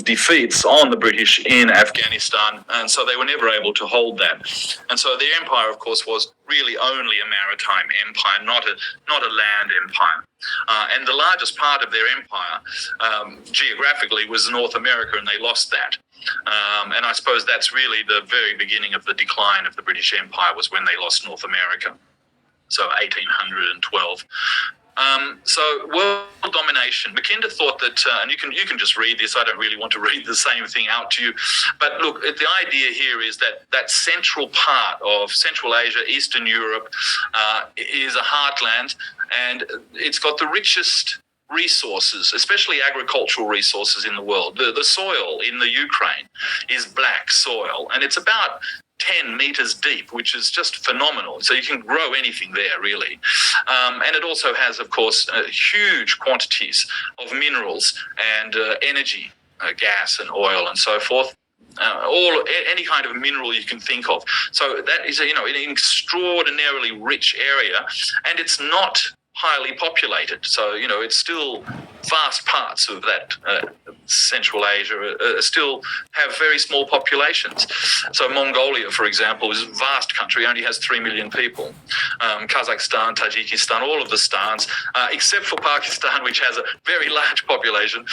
defeats on the British in Afghanistan, and so they were never able to hold that. And so their empire, of course, was really only a maritime empire, not a land empire. And the largest part of their empire, geographically, was North America, and they lost that. And I suppose that's really the very beginning of the decline of the British Empire, was when they lost North America. So 1812. So world domination. Mackinder thought that, and you can just read this. I don't really want to read the same thing out to you, but look, the idea here is that central part of Central Asia, Eastern Europe, is a heartland, and it's got the richest resources, especially agricultural resources in the world. The soil in the Ukraine is black soil, and it's about 10 meters deep, which is just phenomenal. So you can grow anything there, really. And it also has, of course, huge quantities of minerals and energy, gas and oil and so forth. Any kind of mineral you can think of. So that is, an extraordinarily rich area, and it's not highly populated. So, it's still vast parts of that Central Asia still have very small populations. So Mongolia, for example, is a vast country, only has 3 million people. Kazakhstan, Tajikistan, all of the stans, except for Pakistan, which has a very large population,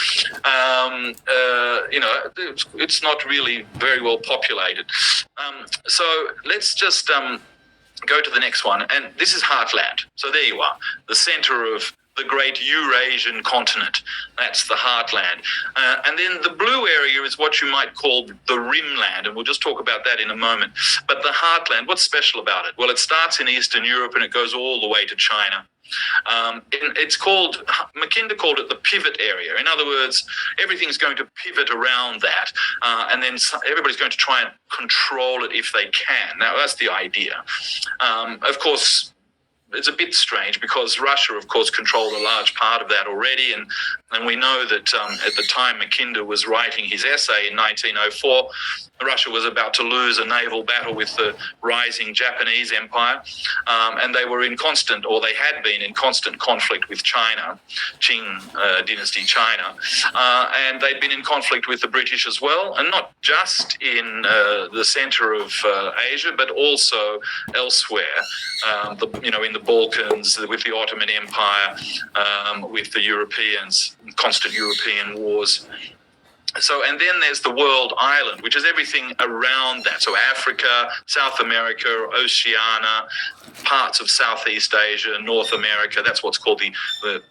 it's not really very well populated. So let's just go to the next one, and this is Heartland. So there you are, the center of the great Eurasian continent. That's the heartland. And then the blue area is what you might call the rimland, and we'll just talk about that in a moment. But the heartland, what's special about it? Well, it starts in Eastern Europe and it goes all the way to China. Mackinder called it the pivot area. In other words, everything's going to pivot around that, and then everybody's going to try and control it if they can. Now, that's the idea. Of course, it's a bit strange because Russia, of course, controlled a large part of that already, and we know that at the time Mackinder was writing his essay in 1904, Russia was about to lose a naval battle with the rising Japanese empire, and they were they had been in constant conflict with China, Qing dynasty China, and they'd been in conflict with the British as well, and not just in the center of Asia, but also elsewhere, in the Balkans, with the Ottoman Empire, with the Europeans, constant European wars. So, and then there's the world island, which is everything around that. So Africa, South America, Oceania, parts of Southeast Asia, North America. That's what's called the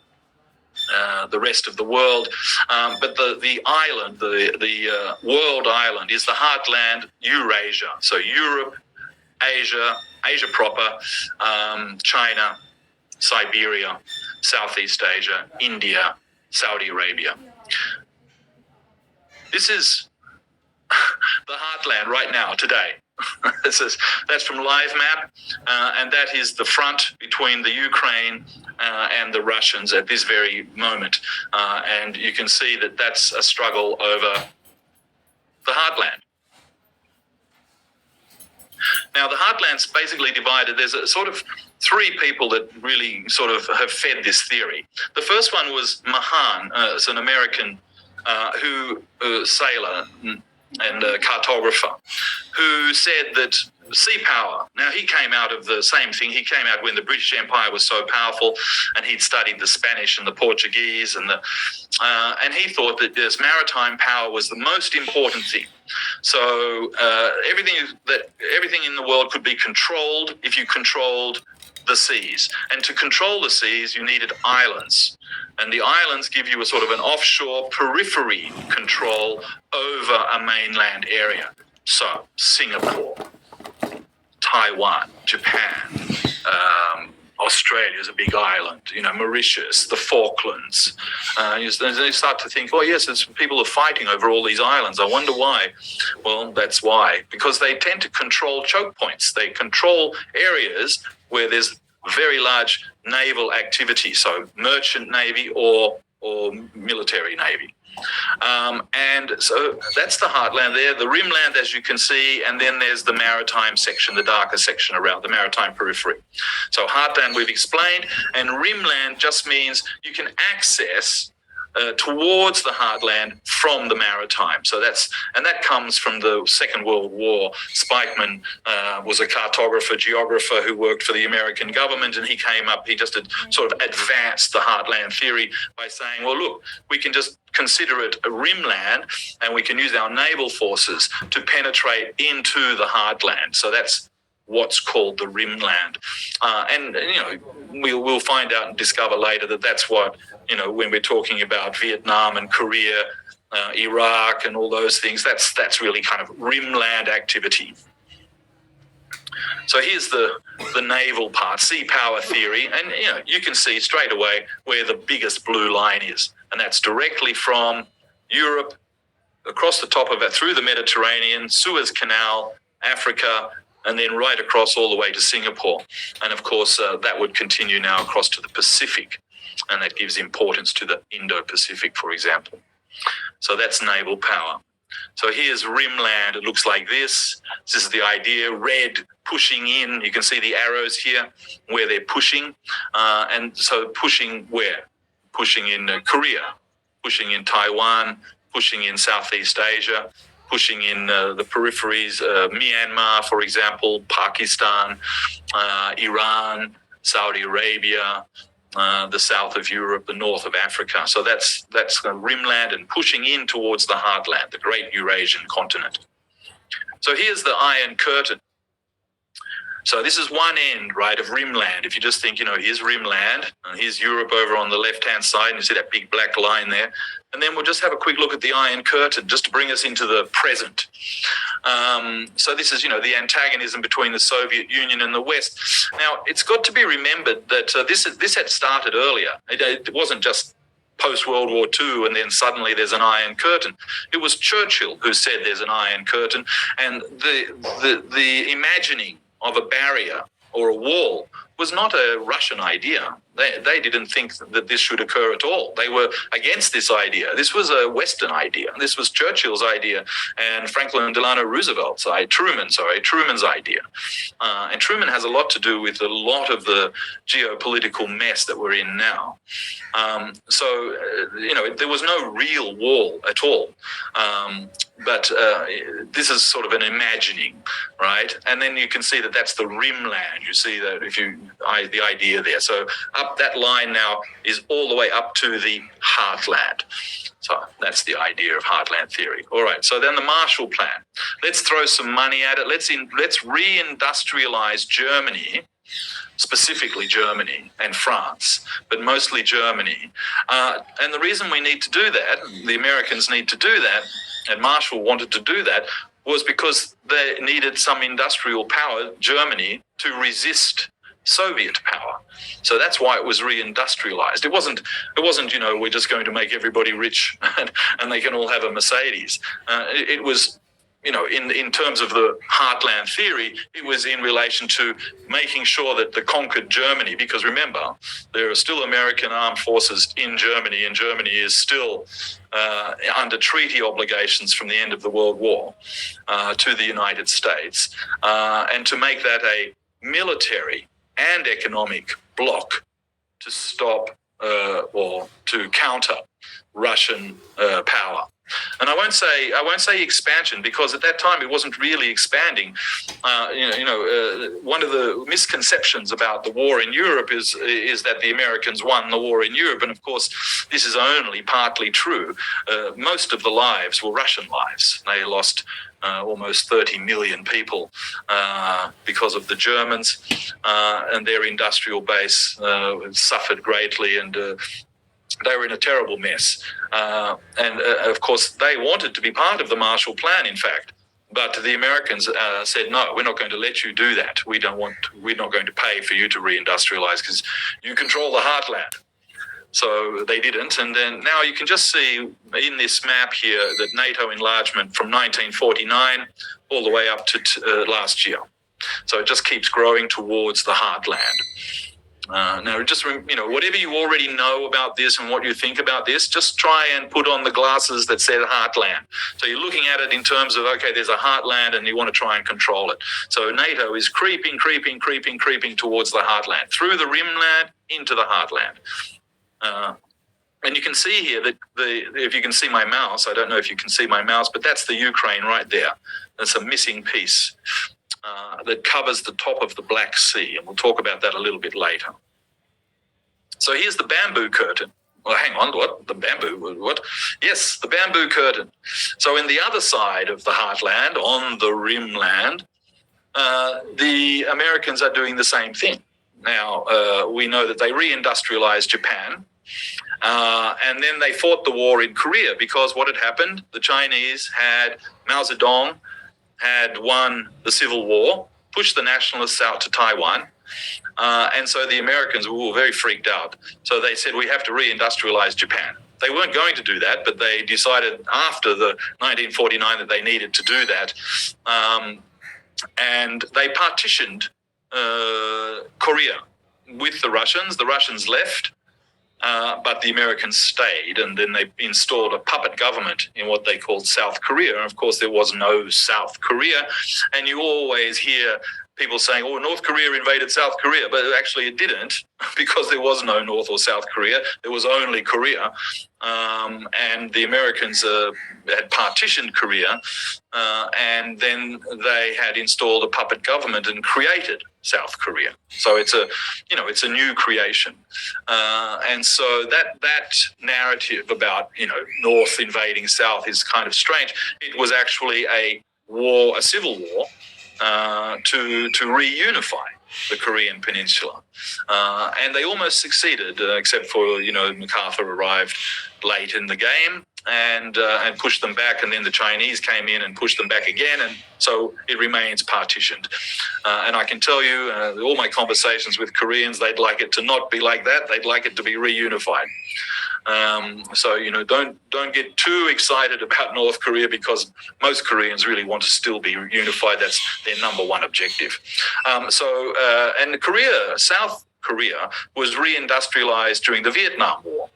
rest of the world. But the island, the world island, is the heartland, Eurasia. So Europe, Asia proper, China, Siberia, Southeast Asia, India, Saudi Arabia. This is the heartland right now, today. That's from LiveMap, and that is the front between the Ukraine and the Russians at this very moment. And you can see that that's a struggle over the heartland. Now, the heartland's basically divided. There's a sort of three people that really sort of have fed this theory. The first one was Mahan, it's an American sailor and cartographer, who said that sea power. Now, he came out of the same thing. He came out when the British Empire was so powerful, and he'd studied the Spanish and the Portuguese, and he thought that this maritime power was the most important thing. So everything in the world could be controlled if you controlled the seas. And to control the seas, you needed islands. And the islands give you a sort of an offshore periphery control over a mainland area. So Singapore, Taiwan, Japan, Australia's a big island, Mauritius, the Falklands. They start to think, oh yes, people are fighting over all these islands. I wonder why. Well, that's why. Because they tend to control choke points. They control areas where there's very large naval activity, so merchant navy or military navy. And so that's the heartland there, the rimland, as you can see, and then there's the maritime section, the darker section around the maritime periphery. So heartland we've explained, and rimland just means you can access towards the heartland from the maritime. So that comes from the Second World War. Spikeman was a cartographer, geographer who worked for the American government, and he just sort of advanced the heartland theory by saying, well, look, we can just consider it a rimland, and we can use our naval forces to penetrate into the heartland. So that's what's called the rimland. And we'll find out and discover later that that's what, when we're talking about Vietnam and Korea, Iraq and all those things, that's really kind of rimland activity. So here's the naval part, sea power theory, and you can see straight away where the biggest blue line is, and that's directly from Europe, across the top of it, through the Mediterranean, Suez Canal, Africa, and then right across all the way to Singapore. And of course, that would continue now across to the Pacific, and that gives importance to the Indo-Pacific, for example. So that's naval power. So here's rimland. It looks like this. This is the idea, red pushing in. You can see the arrows here where they're pushing. And so pushing where? Pushing in Korea, pushing in Taiwan, pushing in Southeast Asia, pushing in the peripheries, Myanmar, for example, Pakistan, Iran, Saudi Arabia, the south of Europe, the north of Africa. So that's rimland and pushing in towards the heartland, the great Eurasian continent. So here's the Iron Curtain. So this is one end, right, of rimland. If you just think, here's rimland, and here's Europe over on the left-hand side, and you see that big black line there. And then we'll just have a quick look at the Iron Curtain, just to bring us into the present. So this is, the antagonism between the Soviet Union and the West. Now, it's got to be remembered that this had started earlier. It wasn't just post-World War II and then suddenly there's an Iron Curtain. It was Churchill who said there's an Iron Curtain, and the imagining of a barrier or a wall was not a Russian idea. They didn't think that this should occur at all. They were against this idea. This was a Western idea. This was Churchill's idea and Franklin Delano Roosevelt's Truman's idea. And Truman has a lot to do with a lot of the geopolitical mess that we're in now. There was no real wall at all. But this is sort of an imagining, right? And then you can see that that's the rimland. You see that the idea there. So up that line now is all the way up to the heartland. So that's the idea of heartland theory. All right. So then the Marshall Plan. Let's throw some money at it. Let's reindustrialize Germany, specifically Germany and France, but mostly Germany. And the reason we need to do that, the Americans need to do that, and Marshall wanted to do that, was because they needed some industrial power, Germany, to resist Soviet power. So that's why it was reindustrialized. It wasn't, we're just going to make everybody rich and they can all have a Mercedes. It was, in terms of the heartland theory, it was in relation to making sure that the conquered Germany, because remember, there are still American armed forces in Germany, and Germany is still under treaty obligations from the end of the World War to the United States, and to make that a military and economic bloc to stop or to counter Russian power. And I won't say expansion, because at that time it wasn't really expanding. One of the misconceptions about the war in Europe is that the Americans won the war in Europe, and of course this is only partly true. Most of the lives were Russian lives. They lost almost 30 million people because of the Germans, and their industrial base suffered greatly, and they were in a terrible mess. Of course, they wanted to be part of the Marshall Plan, in fact. But the Americans said, no, we're not going to let you do that. We're not going to pay for you to reindustrialize because you control the heartland. So they didn't. And then now you can just see in this map here that NATO enlargement from 1949 all the way up to last year. So it just keeps growing towards the heartland. Now, just, whatever you already know about this and what you think about this, just try and put on the glasses that say heartland. So you're looking at it in terms of, okay, there's a heartland and you want to try and control it. So NATO is creeping towards the heartland, through the rimland into the heartland. And you can see here that if you can see my mouse, I don't know if you can see my mouse, but that's the Ukraine right there. That's a missing piece that covers the top of the Black Sea, and we'll talk about that a little bit later. So here's the bamboo curtain. Well, hang on, what? The bamboo, what? Yes, the bamboo curtain. So in the other side of the heartland, on the rimland, the Americans are doing the same thing. Now, we know that they re-industrialized Japan, and then they fought the war in Korea because what had happened, the Chinese had, Mao Zedong had won the Civil War, pushed the nationalists out to Taiwan, and so the Americans were very freaked out. So they said, we have to re-industrialize Japan. They weren't going to do that, but they decided after the 1949 that they needed to do that. And they partitioned Korea with the Russians. The Russians left, but the Americans stayed, and then they installed a puppet government in what they called South Korea. And of course, there was no South Korea. And you always hear people saying, oh, North Korea invaded South Korea, but actually it didn't, because there was no North or South Korea. There was only Korea. And the Americans had partitioned Korea, and then they had installed a puppet government and created South Korea. So it's a new creation. And so that narrative about, North invading South is kind of strange. It was actually a civil war, to reunify the Korean Peninsula. And they almost succeeded, except for, MacArthur arrived late in the game and pushed them back, and then the Chinese came in and pushed them back again, and so it remains partitioned. And I can tell you, all my conversations with Koreans, they'd like it to not be like that. They'd like it to be reunified. So don't get too excited about North Korea, because most Koreans really want to still be unified. That's their number one objective. And South Korea was reindustrialized during the Vietnam War.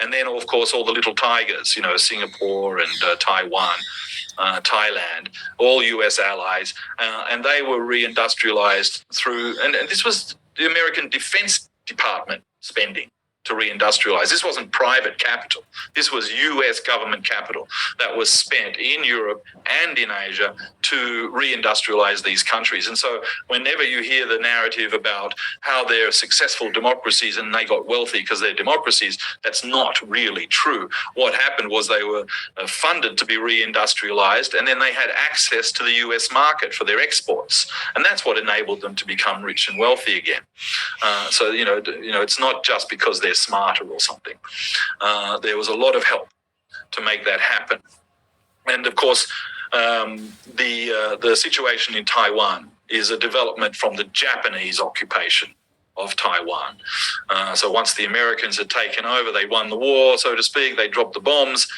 And then, of course, all the little tigers, Singapore and Taiwan, Thailand, all US allies, and they were reindustrialized through, and this was the American Defense Department spending to reindustrialize. This wasn't private capital. This was US government capital that was spent in Europe and in Asia to reindustrialize these countries. And so whenever you hear the narrative about how they're successful democracies and they got wealthy because they're democracies, that's not really true. What happened was they were funded to be reindustrialized, and then they had access to the US market for their exports. And that's what enabled them to become rich and wealthy again. So it's not just because they're smarter or something. There was a lot of help to make that happen. And of course, the situation in Taiwan is a development from the Japanese occupation of Taiwan. So once the Americans had taken over, they won the war, so to speak, they dropped the bombs,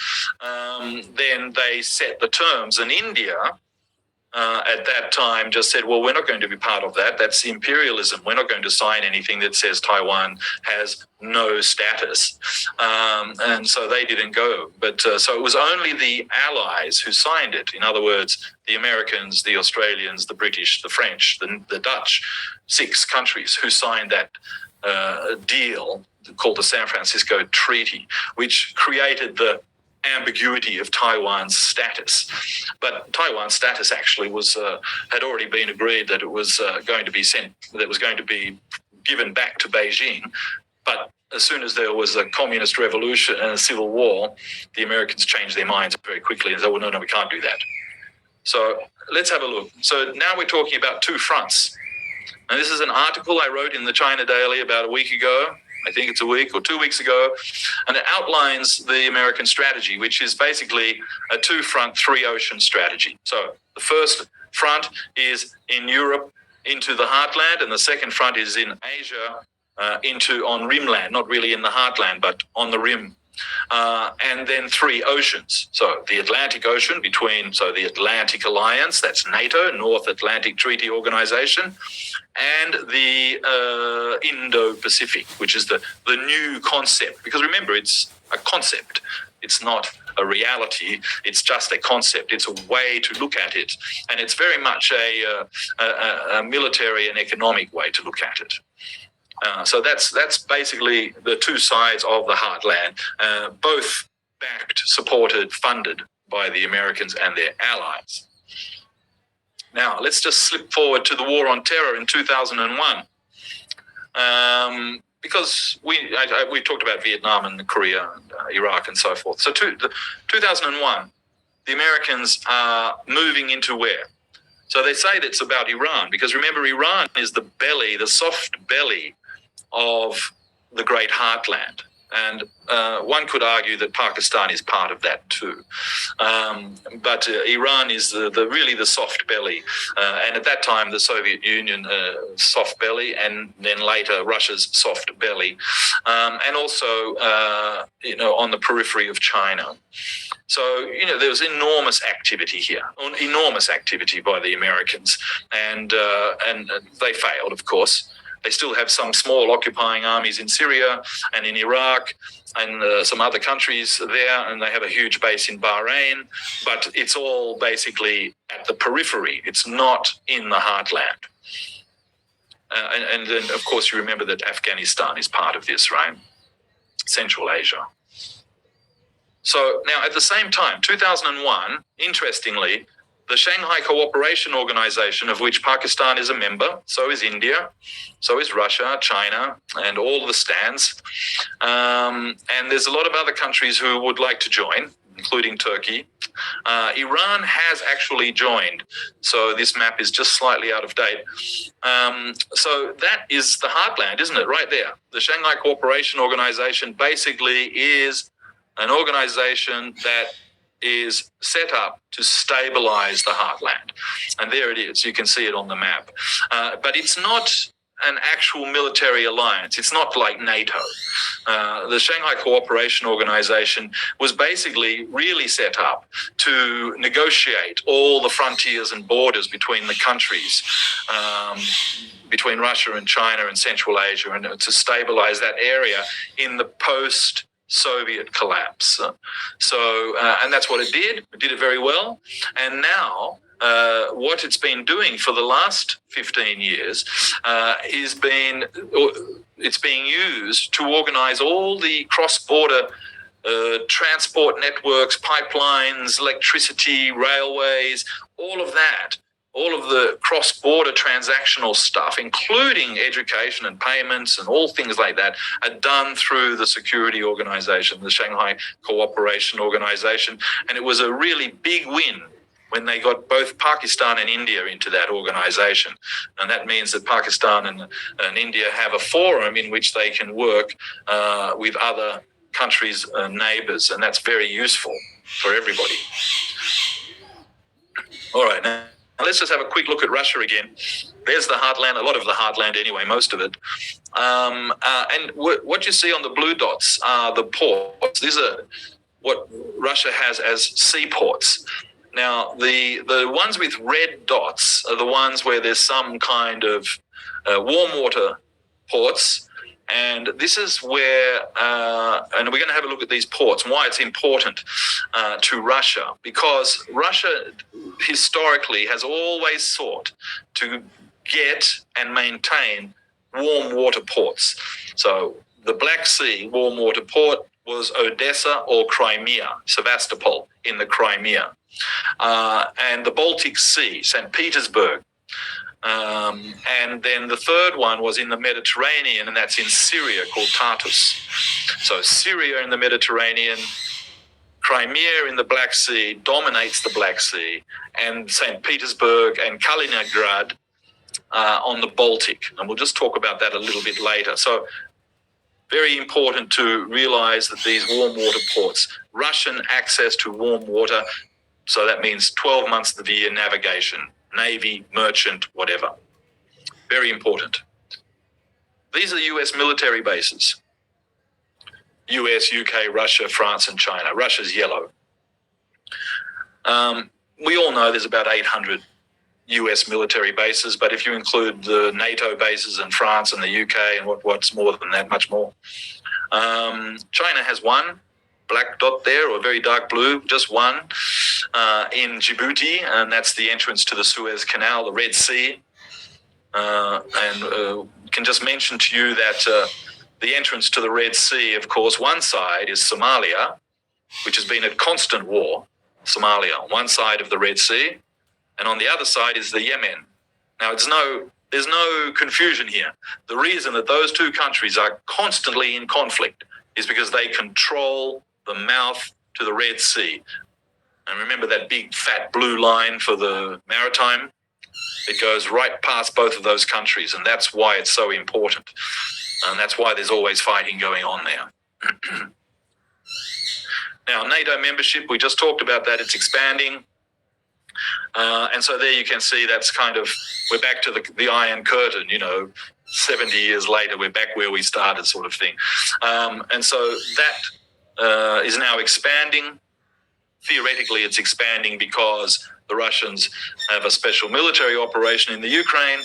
then they set the terms. And India, at that time, just said, well, we're not going to be part of that. That's imperialism. We're not going to sign anything that says Taiwan has no status. And so they didn't go. But so it was only the allies who signed it. In other words, the Americans, the Australians, the British, the French, the Dutch, 6 countries who signed that deal called the San Francisco Treaty, which created the ambiguity of Taiwan's status. But Taiwan's status actually was had already been agreed that it was going to be given back to Beijing. But as soon as there was a communist revolution and a civil war, the Americans changed their minds very quickly and said, well, no, we can't do that. So let's have a look. So now we're talking about 2 fronts. And this is an article I wrote in the China Daily about a week ago. I think it's a week or 2 weeks ago, and it outlines the American strategy, which is basically a 2-front, 3-ocean strategy. So the first front is in Europe into the heartland, and the second front is in Asia on rimland, not really in the heartland, but on the rim. And then 3 oceans. So the Atlantic Ocean the Atlantic Alliance, that's NATO, North Atlantic Treaty Organization, and the Indo-Pacific, which is the new concept. Because remember, it's a concept. It's not a reality. It's just a concept. It's a way to look at it. And it's very much a military and economic way to look at it. So that's basically the two sides of the heartland, both backed, supported, funded by the Americans and their allies. Now, let's just slip forward to the War on Terror in 2001. Because we talked about Vietnam and Korea and Iraq and so forth. So 2001, the Americans are moving into where? So they say that it's about Iran, because remember, Iran is the belly, the soft belly of the Great Heartland. And one could argue that Pakistan is part of that too. But Iran is the really the soft belly. And at that time, the Soviet Union, soft belly, and then later Russia's soft belly. And also, on the periphery of China. So, there was enormous activity here, enormous activity by the Americans. And they failed, of course. They still have some small occupying armies in Syria and in Iraq and some other countries there, and they have a huge base in Bahrain, but it's all basically at the periphery. It's not in the heartland. And then, of course, you remember that Afghanistan is part of this, right? Central Asia. So now at the same time, 2001, interestingly, the Shanghai Cooperation Organization, of which Pakistan is a member, so is India, so is Russia, China, and all the stands. And there's a lot of other countries who would like to join, including Turkey. Iran has actually joined, so this map is just slightly out of date. So that is the heartland, isn't it? Right there. The Shanghai Cooperation Organization basically is an organization that is set up to stabilize the heartland. And there it is. You can see it on the map. But it's not an actual military alliance. It's not like NATO. The Shanghai Cooperation Organization was basically really set up to negotiate all the frontiers and borders between the countries, between Russia and China and Central Asia, and to stabilize that area in the post-Soviet collapse. And that's what it did. It did it very well. And now, what it's been doing for the last 15 years it's being used to organize all the cross-border transport networks, pipelines, electricity, railways, all of that. All of the cross-border transactional stuff, including education and payments and all things like that, are done through the security organization, the Shanghai Cooperation Organization. And it was a really big win when they got both Pakistan and India into that organization. And that means that Pakistan and India have a forum in which they can work with other countries' neighbors. And that's very useful for everybody. All right, now let's just have a quick look at Russia again. There's the heartland, a lot of the heartland anyway, most of it. And what you see on the blue dots are the ports. These are what Russia has as seaports. Now, the ones with red dots are the ones where there's some kind of warm water ports. And this is where, and we're going to have a look at these ports and why it's important to Russia, because Russia historically has always sought to get and maintain warm water ports. So the Black Sea warm water port was Odessa or Crimea, Sevastopol in the Crimea. And the Baltic Sea, St. Petersburg. And then the third one was in the Mediterranean, and that's in Syria, called Tartus. So Syria in the Mediterranean, Crimea in the Black Sea dominates the Black Sea, and St. Petersburg and Kaliningrad on the Baltic. And we'll just talk about that a little bit later. So very important to realize that these warm water ports, Russian access to warm water, so that means 12 months of the year navigation, Navy, merchant, whatever. Very important. These are US military bases. US, UK, Russia, France, and China. Russia's yellow. We all know there's about 800 US military bases, but if you include the NATO bases in France and the UK and what's more than that, much more. China has one black dot there, or very dark blue, just one, in Djibouti, and that's the entrance to the Suez Canal, the Red Sea. and can just mention to you that the entrance to the Red Sea, of course, one side is Somalia, which has been at constant war. Somalia on one side of the Red Sea, and on the other side is the Yemen. Now, there's no confusion here. The reason that those two countries are constantly in conflict is because they control the mouth to the Red Sea. And remember that big fat blue line for the maritime? It goes right past both of those countries, and that's why it's so important. And that's why there's always fighting going on there. Now, NATO membership, we just talked about that. It's expanding. And so there you can see that's kind of, we're back to the Iron Curtain, 70 years later, we're back where we started, sort of thing. And so that is now expanding. Theoretically, it's expanding because the Russians have a special military operation in the Ukraine,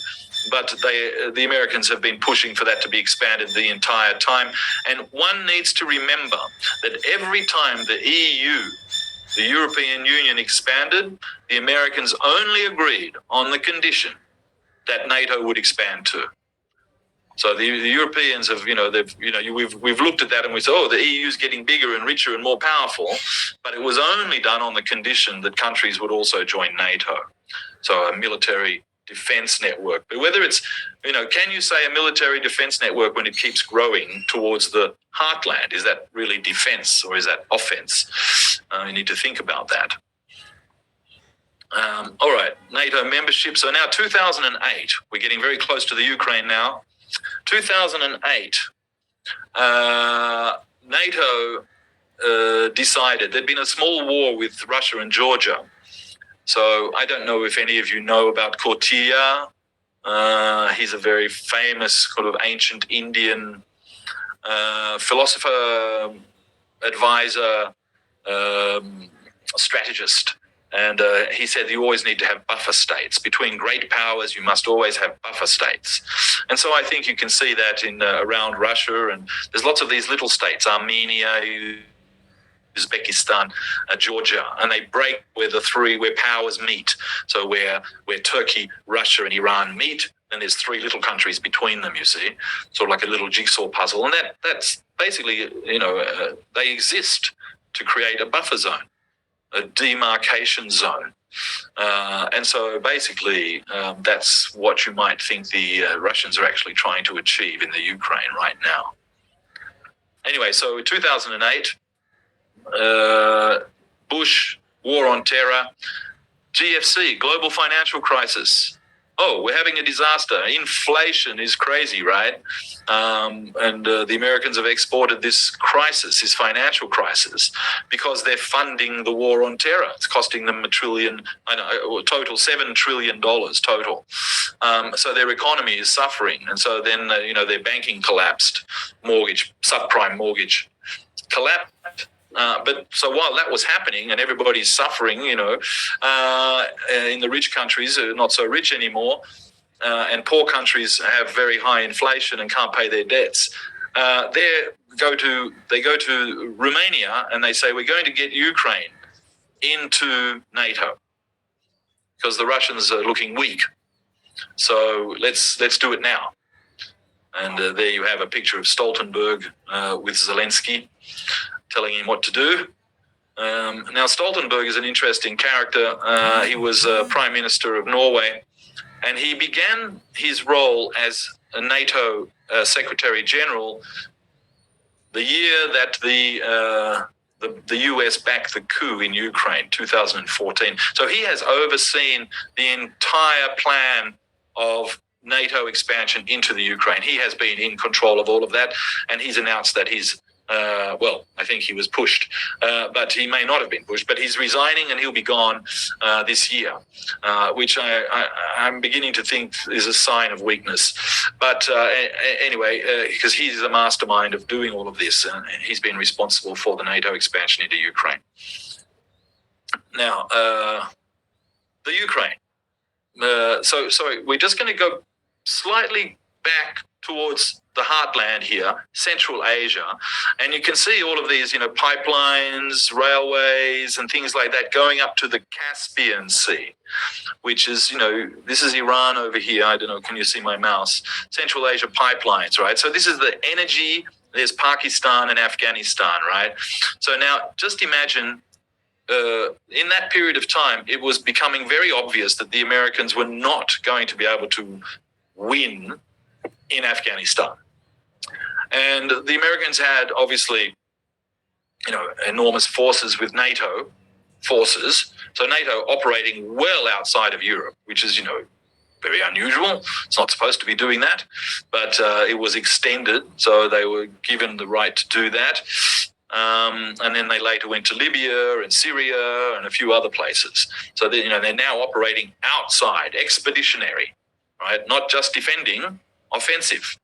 but the Americans have been pushing for that to be expanded the entire time. And one needs to remember that every time the EU, the European Union, expanded, the Americans only agreed on the condition that NATO would expand too. So the Europeans have, we've looked at that and we said, the EU is getting bigger and richer and more powerful, but it was only done on the condition that countries would also join NATO. So a military defense network. But whether it's, can you say a military defense network when it keeps growing towards the heartland? Is that really defense or is that offense? You need to think about that. All right, NATO membership. So now 2008, we're getting very close to the Ukraine now. 2008, NATO decided there'd been a small war with Russia and Georgia. So I don't know if any of you know about Kautilya. He's a very famous sort of ancient Indian philosopher, advisor, strategist. And he said you always need to have buffer states. Between great powers, you must always have buffer states. And so I think you can see that in around Russia. And there's lots of these little states, Armenia, Uzbekistan, Georgia, and they break where powers meet. So where Turkey, Russia, and Iran meet, and there's three little countries between them, you see, sort of like a little jigsaw puzzle. And that's basically, they exist to create a buffer zone, a demarcation zone. And so basically that's what you might think the Russians are actually trying to achieve in the Ukraine right now. Anyway, so 2008, Bush, war on terror, GFC, global financial crisis. We're having a disaster. Inflation is crazy, right? And the Americans have exported this crisis, this financial crisis, because they're funding the war on terror. It's costing them total $7 trillion total. So their economy is suffering. And so then, their banking collapsed, subprime mortgage collapsed. But so while that was happening and everybody's suffering, in the rich countries, not so rich anymore, and poor countries have very high inflation and can't pay their debts, they go to Romania and they say, we're going to get Ukraine into NATO because the Russians are looking weak. So let's do it now. And there you have a picture of Stoltenberg with Zelensky, telling him what to do. Now, Stoltenberg is an interesting character. He was Prime Minister of Norway, and he began his role as a NATO Secretary General the year that the US backed the coup in Ukraine, 2014. So he has overseen the entire plan of NATO expansion into the Ukraine. He has been in control of all of that, and he's announced that he's I think he was pushed, but he may not have been pushed, but he's resigning and he'll be gone this year, which I'm beginning to think is a sign of weakness. But anyway, because he's the mastermind of doing all of this, and he's been responsible for the NATO expansion into Ukraine. Now, the Ukraine. So we're just going to go slightly back towards the heartland here, Central Asia, and you can see all of these, pipelines, railways, and things like that going up to the Caspian Sea, which is, this is Iran over here. I don't know, can you see my mouse? Central Asia pipelines, right? So this is the energy. There's Pakistan and Afghanistan, right? So now just imagine in that period of time, it was becoming very obvious that the Americans were not going to be able to win in Afghanistan. And the Americans had obviously, enormous forces with NATO forces. So NATO operating well outside of Europe, which is, very unusual. It's not supposed to be doing that, but it was extended. So they were given the right to do that. And then they later went to Libya and Syria and a few other places. So they're now operating outside, expeditionary, right? Not just defending, offensive,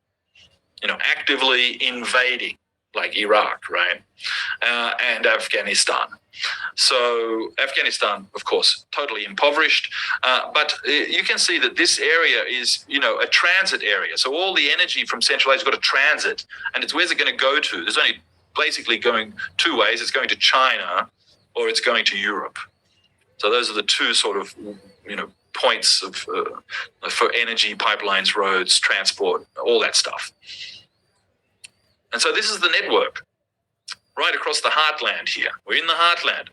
actively invading, like Iraq, right? And Afghanistan. So Afghanistan, of course, totally impoverished. But you can see that this area is, a transit area. So all the energy from Central Asia has got to transit. And where's it going to go to? There's only basically going two ways. It's going to China or it's going to Europe. So those are the two sort of, points of for energy, pipelines, roads, transport, all that stuff. And so this is the network right across the heartland here. We're in the heartland.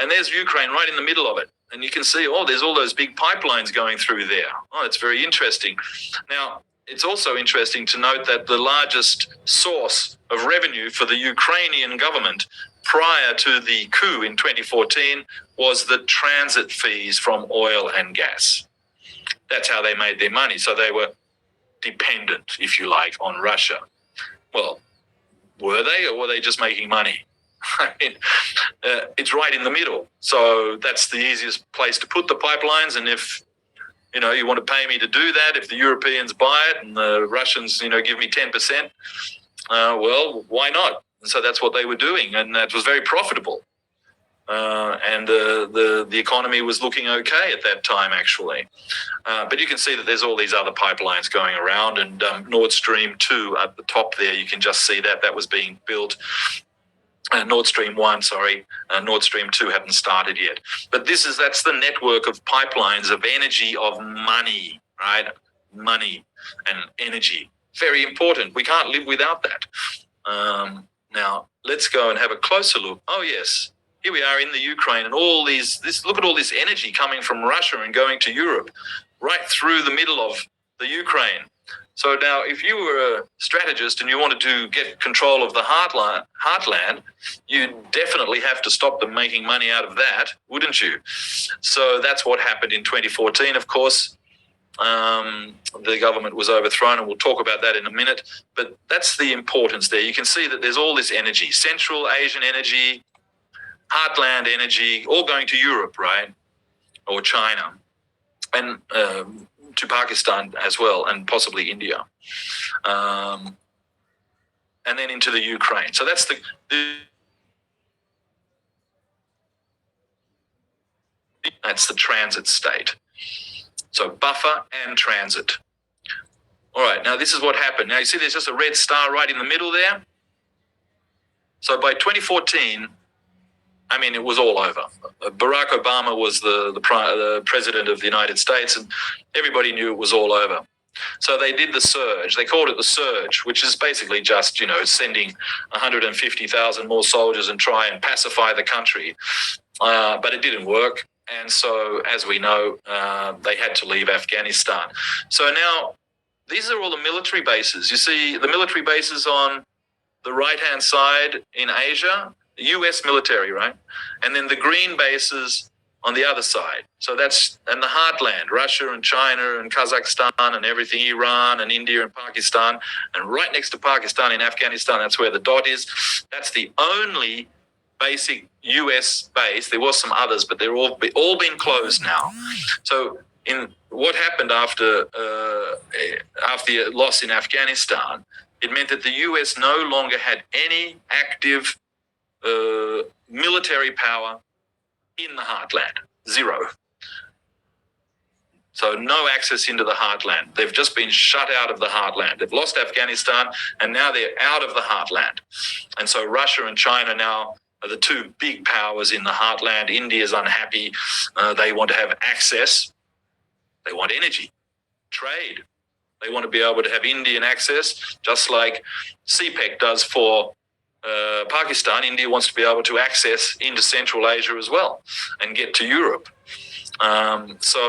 And there's Ukraine right in the middle of it. And you can see, there's all those big pipelines going through there. It's very interesting. Now, it's also interesting to note that the largest source of revenue for the Ukrainian government prior to the coup in 2014 was the transit fees from oil and gas. That's how they made their money. So they were dependent, if you like, on Russia. Well, were they, or were they just making money? I mean, it's right in the middle. So that's the easiest place to put the pipelines. And if, you want to pay me to do that, if the Europeans buy it and the Russians, give me 10%, well, why not? And so that's what they were doing. And that was very profitable. And the economy was looking okay at that time, actually. But you can see that there's all these other pipelines going around, and Nord Stream 2 at the top there, you can just see that was being built. Nord Stream 1, sorry, Nord Stream 2 hadn't started yet. But that's the network of pipelines of energy, of money, right? Money and energy. Very important. We can't live without that. Now, let's go and have a closer look. Oh, yes. Here we are in the Ukraine, and look at all this energy coming from Russia and going to Europe, right through the middle of the Ukraine. So now, if you were a strategist and you wanted to get control of the heartland, you'd definitely have to stop them making money out of that, wouldn't you? So that's what happened in 2014, of course. The government was overthrown, and we'll talk about that in a minute. But that's the importance there. You can see that there's all this energy, Central Asian energy, heartland energy, all going to Europe, right? Or China, and to Pakistan as well, and possibly India. And then into the Ukraine. So that's that's the transit state. So buffer and transit. All right, now this is what happened. Now you see there's just a red star right in the middle there. So by 2014, it was all over. Barack Obama was the president of the United States, and everybody knew it was all over. So they did the surge. They called it the surge, which is basically just, sending 150,000 more soldiers and try and pacify the country. But it didn't work. And so, as we know, they had to leave Afghanistan. So now, these are all the military bases. You see the military bases on the right-hand side in Asia, the US military, right? And then the green bases on the other side. So and the heartland, Russia and China and Kazakhstan and everything, Iran and India and Pakistan. And right next to Pakistan in Afghanistan, that's where the dot is. That's the only basic US base. There was some others, but they're all been closed now. So in what happened after the loss in Afghanistan, it meant that the US no longer had any active military power in the heartland. Zero. So no access into the heartland. They've just been shut out of the heartland. They've lost Afghanistan, and now they're out of the heartland. And so Russia and China now are the two big powers in the heartland. India's unhappy. They want to have access. They want energy, trade. They want to be able to have Indian access, just like CPEC does for Pakistan. India wants to be able to access into Central Asia as well and get to Europe. So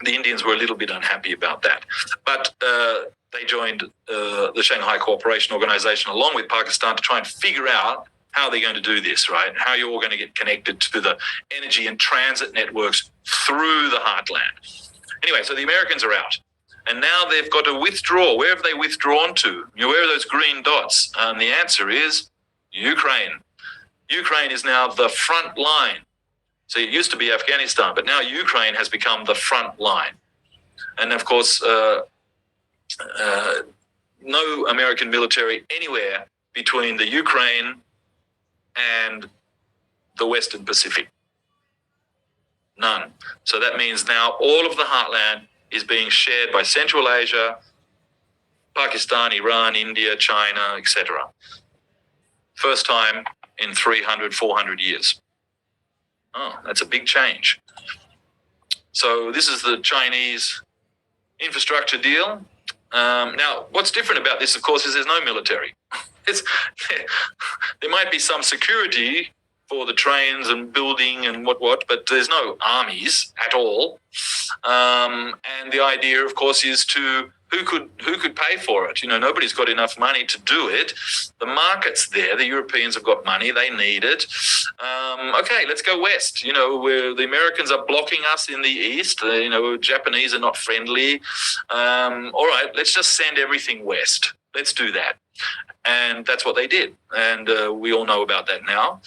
the Indians were a little bit unhappy about that. But they joined the Shanghai Cooperation Organization along with Pakistan to try and figure out how they're going to do this, right? How you're all going to get connected to the energy and transit networks through the heartland. Anyway, so the Americans are out. And now they've got to withdraw. Where have they withdrawn to? Where are those green dots? And the answer is Ukraine. Ukraine is now the front line. So it used to be Afghanistan, but now Ukraine has become the front line. And of course, no American military anywhere between the Ukraine and the Western Pacific. None. So that means now all of the heartland is being shared by Central Asia, Pakistan, Iran, India, China, etc. First time in 300, 400 years. Oh, that's a big change. So this is the Chinese infrastructure deal. Now, what's different about this, of course, is there's no military. There might be some security for the trains and building and what, but there's no armies at all. And the idea, of course, is to who could pay for it? Nobody's got enough money to do it. The market's there. The Europeans have got money. They need it. Okay, let's go west. Where the Americans are blocking us in the east. Japanese are not friendly. All right, let's just send everything west. Let's do that. And that's what they did. And we all know about that now.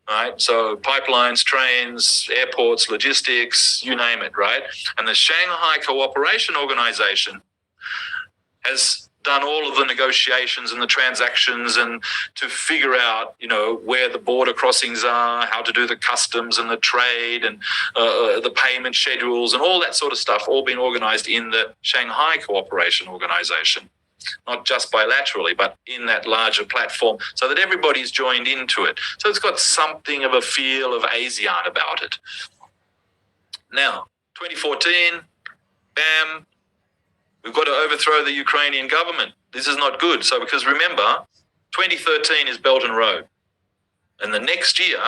Right, so pipelines, trains, airports, logistics, you name it, right? And the Shanghai Cooperation Organization has done all of the negotiations and the transactions and to figure out, where the border crossings are, how to do the customs and the trade and the payment schedules and all that sort of stuff, all been organized in the Shanghai Cooperation Organization. Not just bilaterally, but in that larger platform so that everybody's joined into it. So it's got something of a feel of ASEAN about it. Now, 2014, bam, we've got to overthrow the Ukrainian government. This is not good. So because remember, 2013 is Belt and Road. And the next year,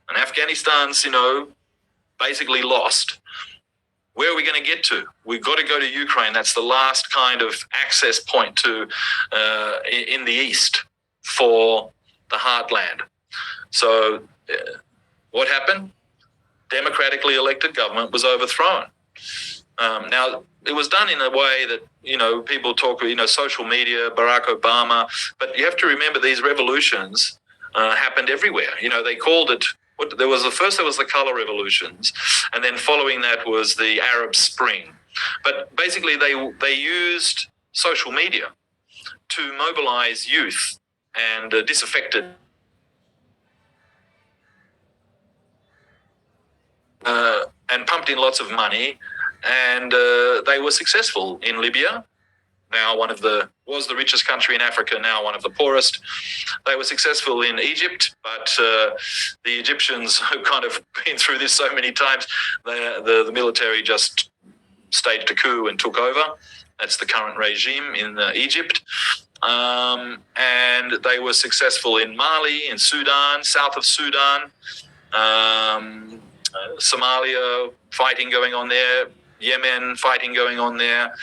and Afghanistan's, basically lost. Where are we going to get to? We've got to go to Ukraine. That's the last kind of access point to in the east for the heartland. So what happened? Democratically elected government was overthrown. Now, it was done in a way that, people talk, social media, Barack Obama, but you have to remember these revolutions happened everywhere. They called it, there was the color revolutions, and then following that was the Arab Spring. But basically they used social media to mobilize youth and disaffected and pumped in lots of money, and they were successful in Libya. Now was the richest country in Africa, now one of the poorest. They were successful in Egypt, but the Egyptians have kind of been through this so many times, the military just staged a coup and took over. That's the current regime in Egypt. And they were successful in Mali, in Sudan, south of Sudan, Somalia, fighting going on there, Yemen, fighting going on there.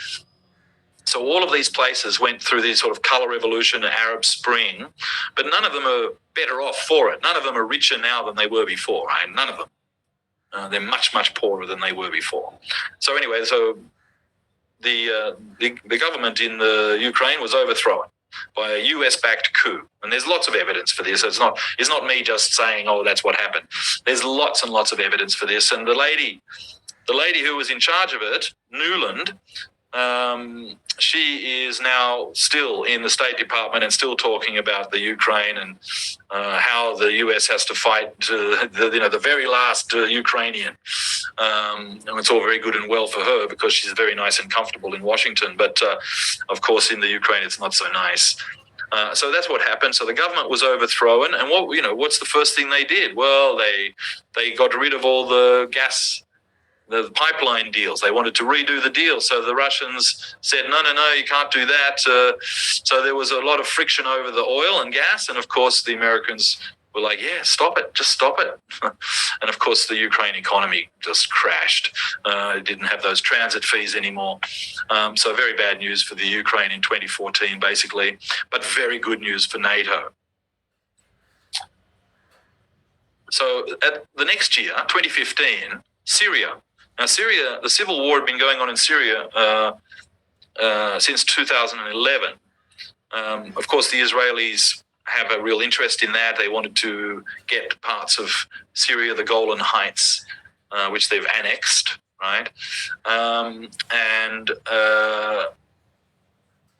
So all of these places went through this sort of color revolution, Arab Spring, but none of them are better off for it. None of them are richer now than they were before, right? None of them. They're much, much poorer than they were before. So anyway, the government in the Ukraine was overthrown by a US-backed coup. And there's lots of evidence for this. It's not me just saying, oh, that's what happened. There's lots and lots of evidence for this. And the lady who was in charge of it, Nuland, she is now still in the State Department and still talking about the Ukraine and how the US has to fight the very last Ukrainian. And it's all very good and well for her because she's very nice and comfortable in Washington. But of course, in the Ukraine, it's not so nice. So that's what happened. So the government was overthrown, and what's the first thing they did? Well, they got rid of all the pipeline deals. They wanted to redo the deal. So the Russians said, no, you can't do that. So there was a lot of friction over the oil and gas. And of course, the Americans were like, yeah, stop it, just stop it. And of course, the Ukraine economy just crashed. It didn't have those transit fees anymore. So very bad news for the Ukraine in 2014, basically, but very good news for NATO. So at the next year, 2015, Syria. Now, Syria, the civil war had been going on in Syria since 2011. Of course, the Israelis have a real interest in that. They wanted to get parts of Syria, the Golan Heights, which they've annexed, right? And the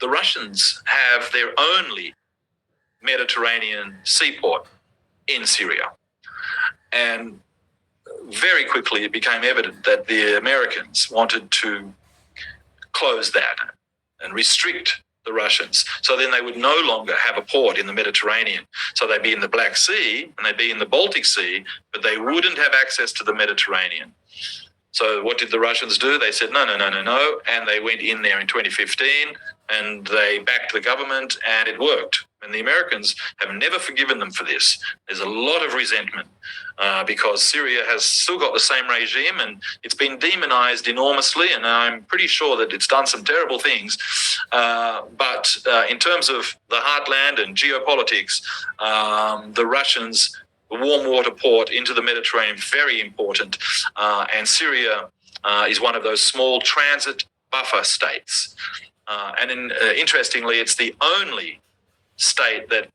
Russians have their only Mediterranean seaport in Syria. And very quickly it became evident that the Americans wanted to close that and restrict the Russians. So then they would no longer have a port in the Mediterranean. So they'd be in the Black Sea and they'd be in the Baltic Sea, but they wouldn't have access to the Mediterranean. So what did the Russians do? They said, no. And they went in there in 2015 and they backed the government and it worked. And the Americans have never forgiven them for this. There's a lot of resentment because Syria has still got the same regime and it's been demonized enormously. And I'm pretty sure that it's done some terrible things. But in terms of the heartland and geopolitics, the Russians, the warm water port into the Mediterranean, very important. And Syria is one of those small transit buffer states. Interestingly, it's the only state that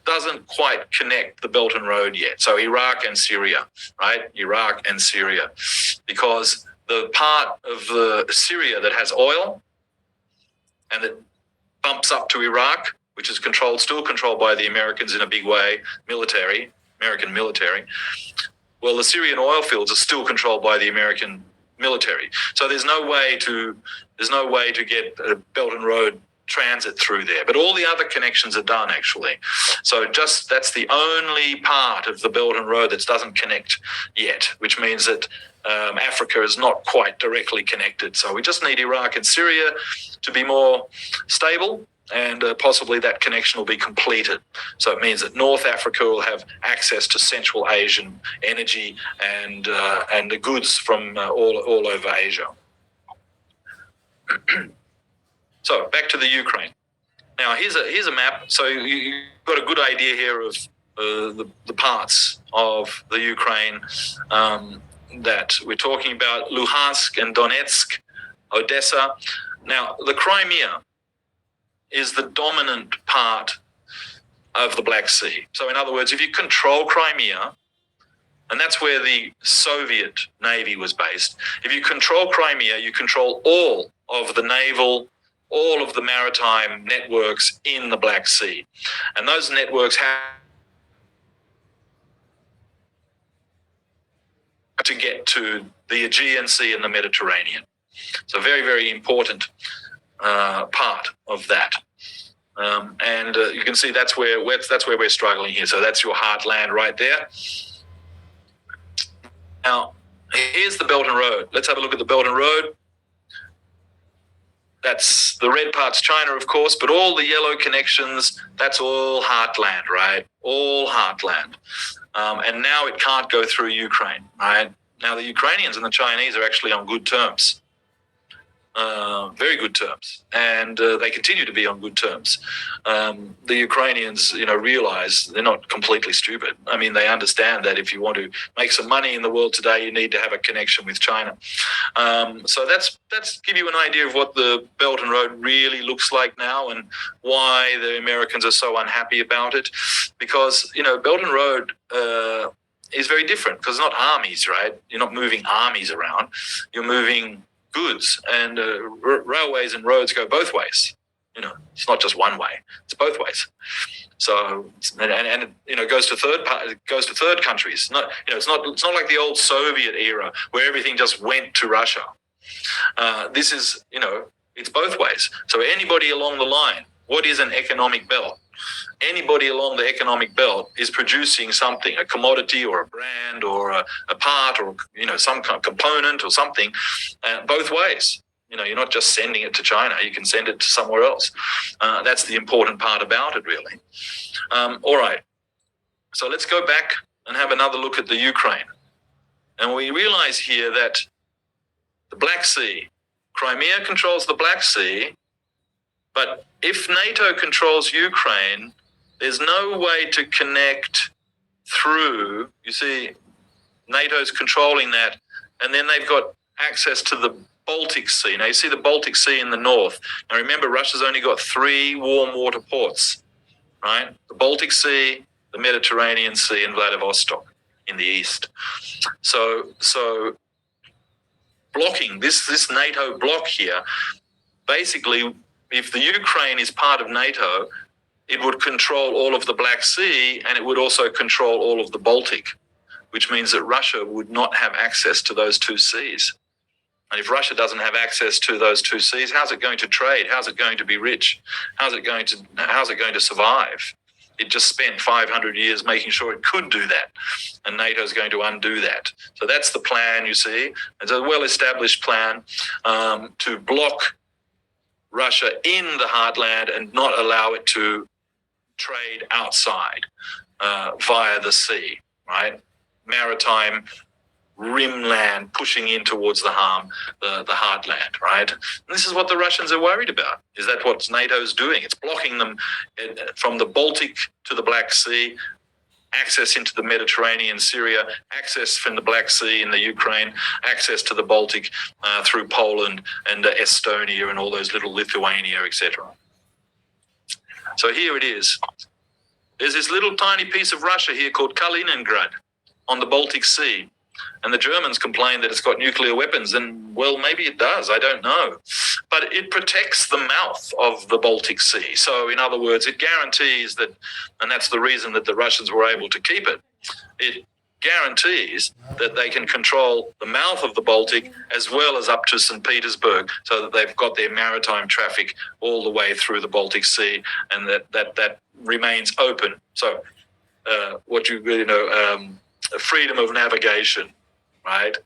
doesn't quite connect the Belt and Road yet. So Iraq and Syria, right? Iraq and Syria. Because the part of Syria that has oil and that bumps up to Iraq, which is still controlled by the Americans in a big way, American military. Well, the Syrian oil fields are still controlled by the American military. So there's no way to get a Belt and Road transit through there. But all the other connections are done, actually. So that's the only part of the Belt and Road that doesn't connect yet, which means that Africa is not quite directly connected. So we just need Iraq and Syria to be more stable, and possibly that connection will be completed. So it means that North Africa will have access to Central Asian energy and the goods from all over Asia. So back to the Ukraine. Now here's a map. So you've got a good idea here of the parts of the Ukraine that we're talking about: Luhansk and Donetsk, Odessa. Now the Crimea is the dominant part of the Black Sea. So in other words, if you control Crimea, and that's where the Soviet Navy was based, if you control Crimea, you control all of the naval, all of the maritime networks in the Black Sea. And those networks have to get to the Aegean Sea and the Mediterranean. So very, very important part of that. And you can see that's where we're struggling here. So that's your heartland right there. Now, here's the Belt and Road. Let's have a look at the Belt and Road. That's the red part's China, of course, but all the yellow connections, that's all heartland, right? All heartland. And now it can't go through Ukraine, right? Now the Ukrainians and the Chinese are actually on good terms. Very good terms, and they continue to be on good terms. The Ukrainians, realize they're not completely stupid. I mean, they understand that if you want to make some money in the world today, you need to have a connection with China. So that's give you an idea of what the Belt and Road really looks like now, and why the Americans are so unhappy about it. Because Belt and Road is very different, because it's not armies, right? You're not moving armies around. You're moving goods, and railways and roads go both ways. it's not just one way; it's both ways. So, and it goes to third countries. It's not like the old Soviet era where everything just went to Russia. This is, it's both ways. So anybody along the line, what is an economic belt? Anybody along the economic belt is producing something, a commodity or a brand or a part or, some kind of component or something, both ways. You're not just sending it to China. You can send it to somewhere else. That's the important part about it, really. All right. So let's go back and have another look at the Ukraine. And we realize here that the Black Sea, Crimea controls the Black Sea, but if NATO controls Ukraine, there's no way to connect through. You see, NATO's controlling that, and then they've got access to the Baltic Sea. Now, you see the Baltic Sea in the north. Now, remember, Russia's only got 3 warm water ports, right? The Baltic Sea, the Mediterranean Sea, and Vladivostok in the east. So blocking this NATO block here, basically, if the Ukraine is part of NATO, it would control all of the Black Sea, and it would also control all of the Baltic, which means that Russia would not have access to those 2 seas. And if Russia doesn't have access to those 2 seas, how's it going to trade? How's it going to be rich? How's it going to survive? It just spent 500 years making sure it could do that, and NATO is going to undo that. So that's the plan, you see. It's a well-established plan to block Russia in the heartland and not allow it to trade outside via the sea, right? Maritime rimland pushing in towards the heartland, right? And this is what the Russians are worried about. Is that what NATO's doing? It's blocking them from the Baltic to the Black Sea, access into the Mediterranean, Syria, access from the Black Sea in the Ukraine, access to the Baltic through Poland and Estonia and all those little Lithuania, etc. So here it is. There's this little tiny piece of Russia here called Kaliningrad on the Baltic Sea. And the Germans complain that it's got nuclear weapons, and, well, maybe it does, I don't know. But it protects the mouth of the Baltic Sea. So, in other words, it guarantees that, and that's the reason that the Russians were able to keep it, it guarantees that they can control the mouth of the Baltic as well as up to St. Petersburg, so that they've got their maritime traffic all the way through the Baltic Sea, and that remains open. So, freedom of navigation, right?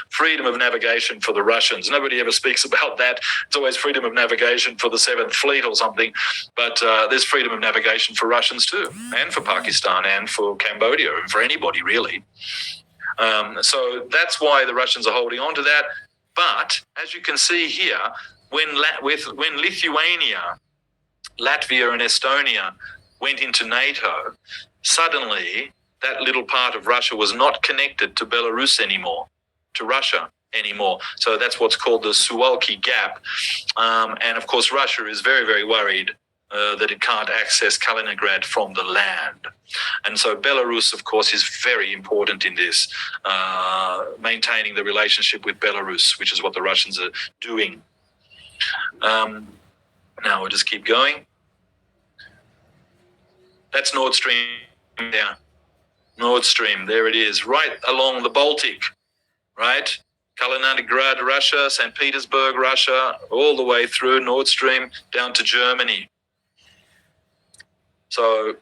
Freedom of navigation for the Russians. Nobody ever speaks about that. It's always freedom of navigation for the 7th Fleet or something. But there's freedom of navigation for Russians too, and for Pakistan, and for Cambodia, and for anybody really. So that's why the Russians are holding on to that. But as you can see here, when Lithuania, Latvia, and Estonia went into NATO, suddenly that little part of Russia was not connected to Belarus anymore, to Russia anymore. So that's what's called the Suwalki Gap. And of course, Russia is very, very worried that it can't access Kaliningrad from the land. And so Belarus, of course, is very important in this, maintaining the relationship with Belarus, which is what the Russians are doing. Now we'll just keep going. That's Nord Stream there. Nord Stream, there it is, right along the Baltic, right? Kaliningrad, Russia, St. Petersburg, Russia, all the way through Nord Stream down to Germany. So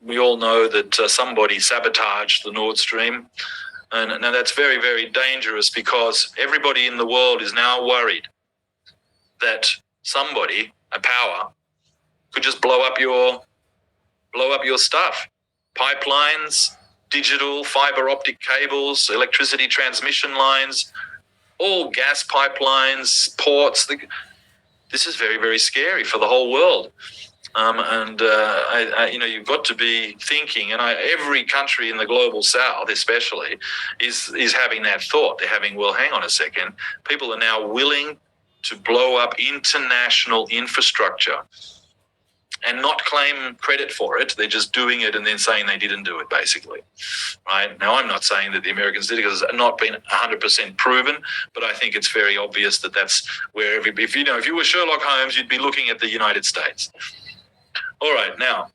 we all know that somebody sabotaged the Nord Stream. And now that's very, very dangerous, because everybody in the world is now worried that somebody, a power, could just blow up your stuff. Pipelines, digital, fiber optic cables, electricity transmission lines, all gas pipelines, ports. This is very, very scary for the whole world. You've got to be thinking, and every country in the global south especially is having that thought. They're having, well, hang on a second. People are now willing to blow up international infrastructure and not claim credit for it. They're just doing it and then saying they didn't do it, basically. Right? Now, I'm not saying that the Americans did it because it's not been 100% proven, but I think it's very obvious that that's where if you were Sherlock Holmes, you'd be looking at the United States. All right, now,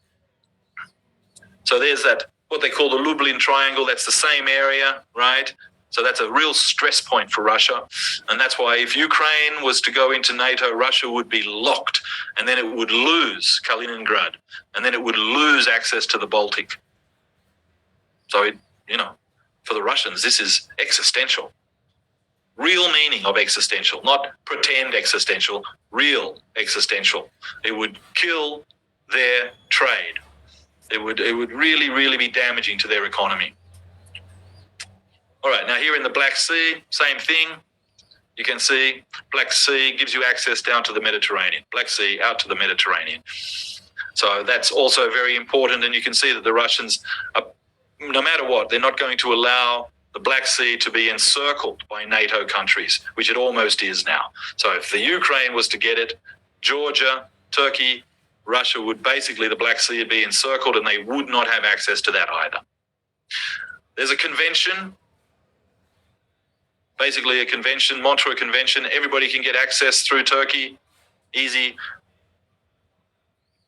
so there's that, what they call the Lublin Triangle. That's the same area, right? So that's a real stress point for Russia. And that's why if Ukraine was to go into NATO, Russia would be locked, and then it would lose Kaliningrad, and then it would lose access to the Baltic. So, for the Russians, this is existential. Real meaning of existential, not pretend existential, real existential. It would kill their trade. It would really, really be damaging to their economy. All right, now here in the Black Sea, same thing. You can see Black Sea gives you access down to the Mediterranean. Black Sea out to the Mediterranean. So that's also very important, and you can see that the Russians, no matter what, they're not going to allow the Black Sea to be encircled by NATO countries, which it almost is now. So if the Ukraine was to get it, Georgia, Turkey, Russia would basically, the Black Sea would be encircled, and they would not have access to that either. There's a convention, basically a convention, Montreux Convention. Everybody can get access through Turkey, easy.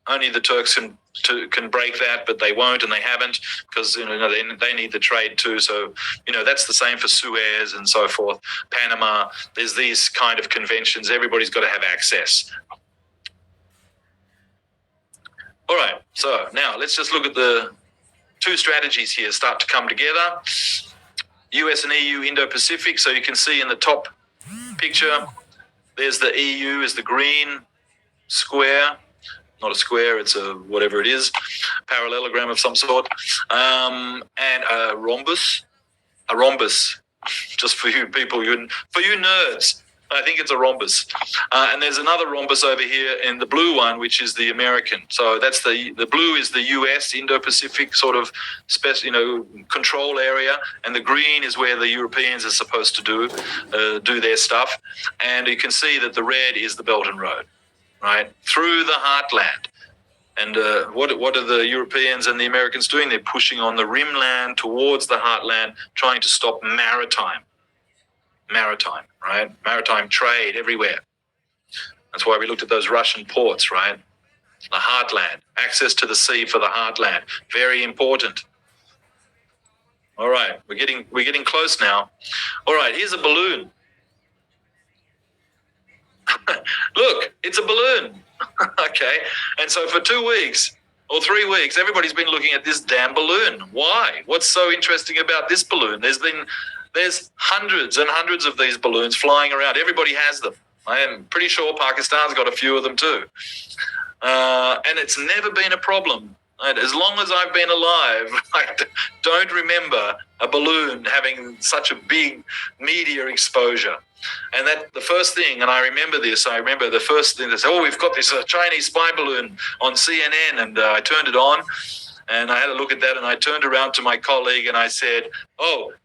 Only the Turks can break that, but they won't, and they haven't, because they need the trade too. So that's the same for Suez and so forth. Panama. There's these kind of conventions. Everybody's got to have access. All right. So now let's just look at the two strategies here start to come together. US and EU Indo-Pacific. So you can see in the top picture, there's the EU is the green square. Not a square, it's a whatever it is, parallelogram of some sort, and a rhombus, just for you people, for you nerds, I think it's a rhombus. And there's another rhombus over here in the blue one, which is the American. So that's the blue is the US Indo-Pacific sort of control area, and the green is where the Europeans are supposed to do their stuff. And you can see that the red is the Belt and Road. Right, through the heartland. And what are the Europeans and the Americans doing? They're pushing on the rimland towards the heartland, trying to stop maritime, right? Maritime trade everywhere. That's why we looked at those Russian ports, right? The heartland, access to the sea for the heartland, very important. All right, we're getting close now. All right, here's a balloon. Look, it's a balloon. Okay. And so for 2 weeks or 3 weeks, everybody's been looking at this damn balloon. Why? What's so interesting about this balloon? There's hundreds and hundreds of these balloons flying around. Everybody has them. I am pretty sure Pakistan's got a few of them too. And it's never been a problem. And as long as I've been alive, I don't remember a balloon having such a big media exposure. And that the first thing, and I remember the first thing they said, we've got this Chinese spy balloon on CNN, and I turned it on, and I had a look at that, and I turned around to my colleague and I said,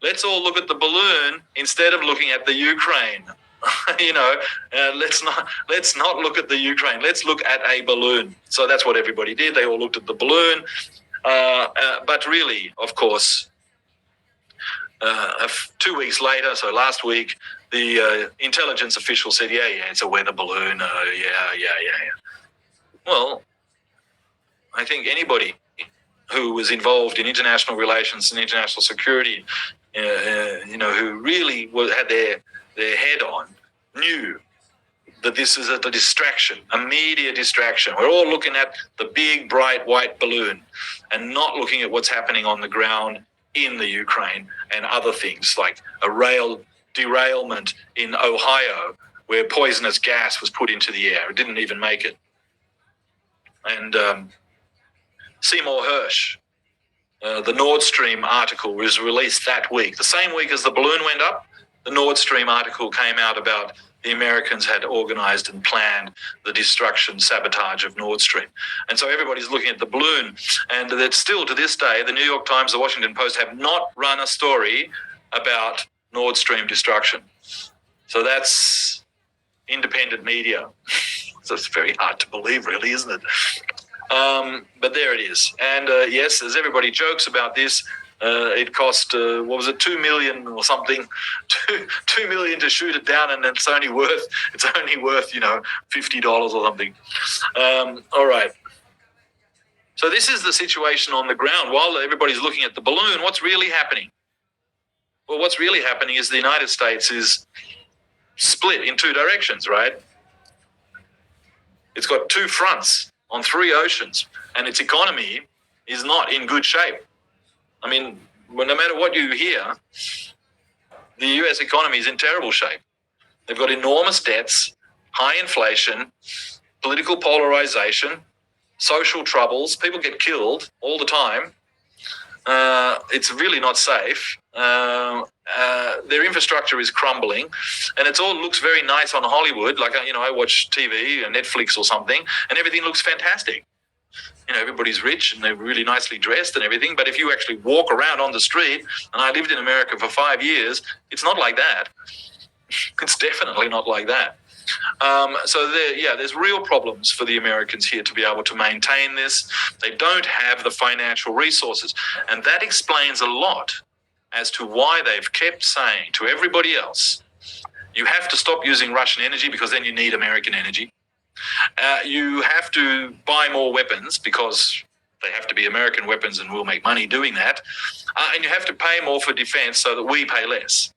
let's all look at the balloon instead of looking at the Ukraine. Let's not look at the Ukraine. Let's look at a balloon. So that's what everybody did. They all looked at the balloon. But really, of course, 2 weeks later, so last week, the intelligence official said, yeah, it's a weather balloon. Yeah. Well, I think anybody who was involved in international relations and international security, who really had their head on, knew that this is a distraction, a media distraction. We're all looking at the big, bright, white balloon and not looking at what's happening on the ground in the Ukraine and other things like a rail derailment in Ohio where poisonous gas was put into the air. It didn't even make it. And Seymour Hersh, the Nord Stream article was released that week. The same week as the balloon went up, the Nord Stream article came out about the Americans had organized and planned the destruction, sabotage of Nord Stream. And so everybody's looking at the balloon. And that still to this day, the New York Times, the Washington Post have not run a story about Nord Stream destruction. So that's independent media. So it's very hard to believe, really, isn't it? But there it is. And yes, as everybody jokes about this, it cost what was it, 2 million or something, 2 million to shoot it down, and it's only worth $50 or something. All right. So this is the situation on the ground. While everybody's looking at the balloon, what's really happening? Well, what's really happening is the United States is split in two directions, right? It's got two fronts on three oceans, and its economy is not in good shape. I mean, no matter what you hear, the US economy is in terrible shape. They've got enormous debts, high inflation, political polarization, social troubles. People get killed all the time. It's really not safe. Their infrastructure is crumbling, and it all looks very nice on Hollywood. Like, I watch TV and Netflix or something, and everything looks fantastic. Everybody's rich and they're really nicely dressed and everything. But if you actually walk around on the street, and I lived in America for 5 years, it's not like that. It's definitely not like that. So there's real problems for the Americans here to be able to maintain this. They don't have the financial resources. And that explains a lot as to why they've kept saying to everybody else, you have to stop using Russian energy because then you need American energy. You have to buy more weapons because they have to be American weapons and we'll make money doing that. And you have to pay more for defense so that we pay less.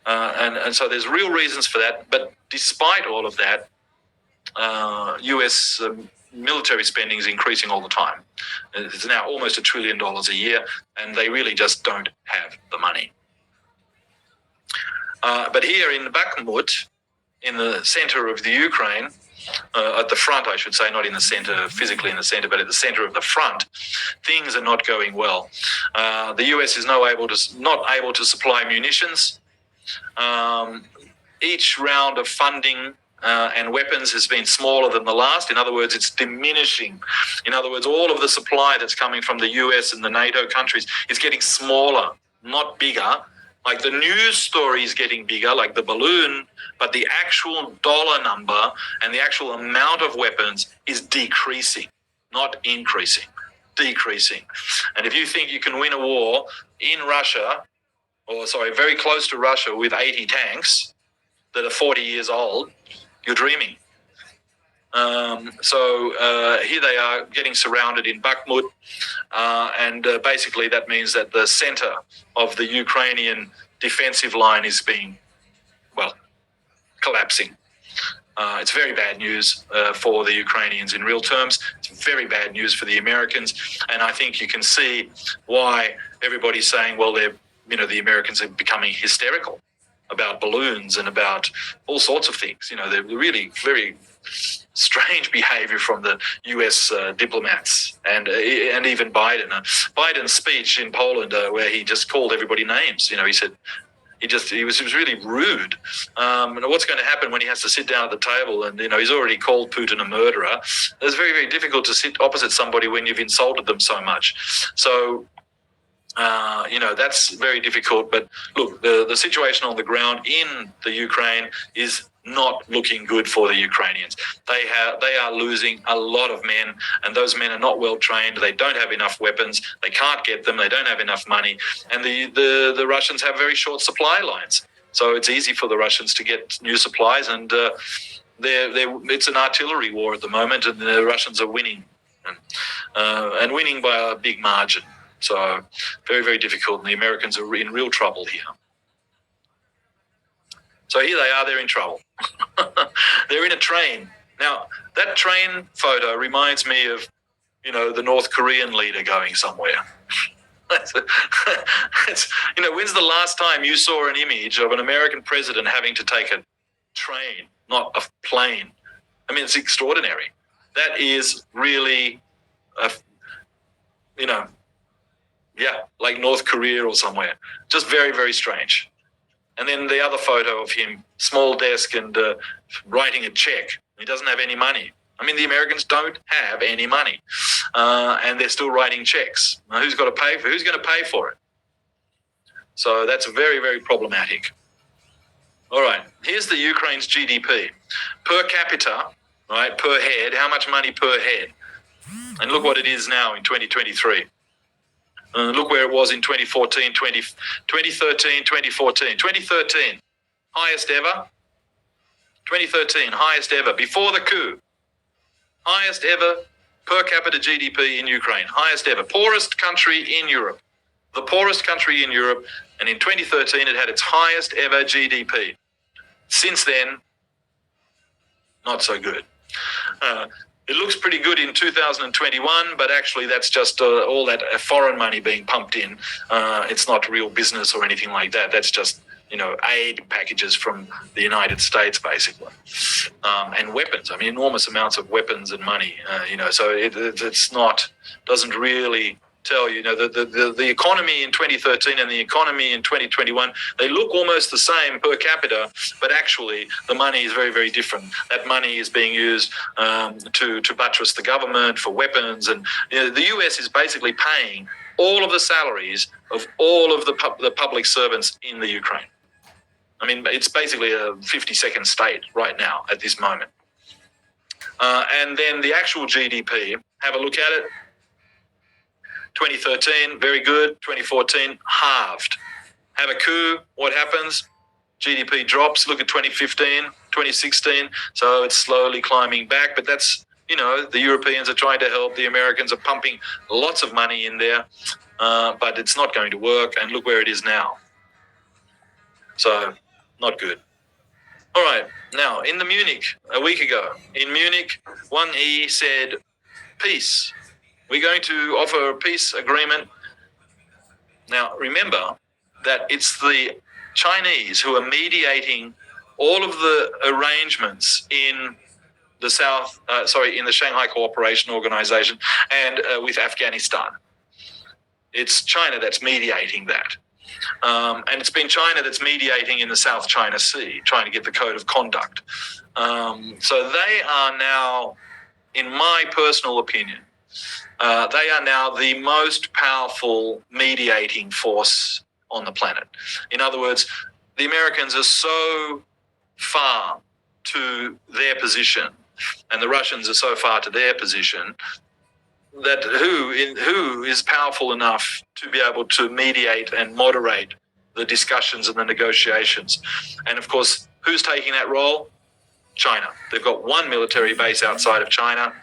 And so there's real reasons for that. But despite all of that, US military spending is increasing all the time. It's now almost $1 trillion a year, and they really just don't have the money. But here in Bakhmut, in the center of the Ukraine, at the front, I should say, not in the center, physically in the center, but at the center of the front, things are not going well. The US is not able to supply munitions. Each round of funding and weapons has been smaller than the last. In other words, it's diminishing. In other words, all of the supply that's coming from the US and the NATO countries is getting smaller, not bigger. Like the news story is getting bigger, like the balloon, but the actual dollar number and the actual amount of weapons is decreasing, not increasing, decreasing. And if you think you can win a war in Russia, very close to Russia with 80 tanks that are 40 years old, you're dreaming. Here they are getting surrounded in Bakhmut, and basically that means that the center of the Ukrainian defensive line is collapsing. It's very bad news for the Ukrainians in real terms. It's very bad news for the Americans, and I think you can see why everybody's saying, well, the Americans are becoming hysterical about balloons and about all sorts of things. They're really very strange behavior from the U.S. Diplomats and even Biden. Biden's speech in Poland, where he just called everybody names. He said he was really rude. And what's going to happen when he has to sit down at the table and he's already called Putin a murderer? It's very, very difficult to sit opposite somebody when you've insulted them so much. So. That's very difficult. But look, the situation on the ground in the Ukraine is not looking good for the Ukrainians. They are losing a lot of men, and those men are not well trained. They don't have enough weapons. They can't get them. They don't have enough money, and the Russians have very short supply lines. So it's easy for the Russians to get new supplies, and it's an artillery war at the moment, and the Russians are winning, and winning by a big margin. So very, very difficult, and the Americans are in real trouble here. So here they are, they're in trouble. They're in a train. Now, that train photo reminds me of, the North Korean leader going somewhere. When's the last time you saw an image of an American president having to take a train, not a plane? I mean, it's extraordinary. That is really, like North Korea or somewhere. Just very, very strange. And then the other photo of him, small desk and writing a check. He doesn't have any money. I mean, the Americans don't have any money, and they're still writing checks. Now, who's going to pay for it? So that's very, very problematic. All right, here's the Ukraine's GDP per capita, right? Per head, how much money per head? And look what it is now in 2023. Look where it was in 2014, 2013, 2014. 2013, highest ever. 2013, highest ever. Before the coup, highest ever per capita GDP in Ukraine. Highest ever. Poorest country in Europe. The poorest country in Europe. And in 2013, it had its highest ever GDP. Since then, not so good. It looks pretty good in 2021, but actually that's just all that foreign money being pumped in. It's not real business or anything like that. That's just, aid packages from the United States, basically. And weapons. I mean, enormous amounts of weapons and money, so it's not, doesn't really tell you, the economy in 2013 and the economy in 2021, they look almost the same per capita, but actually the money is very, very different. That money is being used to buttress the government for weapons, and the US is basically paying all of the salaries of all of the public servants in the Ukraine. I mean, it's basically a 52nd state right now at this moment. And then the actual GDP, have a look at it. 2013, very good. 2014, halved. Have a coup, what happens? GDP drops. Look at 2015, 2016. So it's slowly climbing back. But that's, the Europeans are trying to help. The Americans are pumping lots of money in there. But it's not going to work. And look where it is now. So, not good. All right. Now, in the Munich, a week ago, in Munich, Wang Yi said, peace. We're going to offer a peace agreement. Now, remember that it's the Chinese who are mediating all of the arrangements in the in the Shanghai Cooperation Organization and with Afghanistan. It's China that's mediating that. And it's been China that's mediating in the South China Sea, trying to get the code of conduct. So they are now, in my personal opinion, they are now the most powerful mediating force on the planet. In other words, the Americans are so far to their position, and the Russians are so far to their position, that who is powerful enough to be able to mediate and moderate the discussions and the negotiations. And of course, who's taking that role? China. They've got one military base outside of China,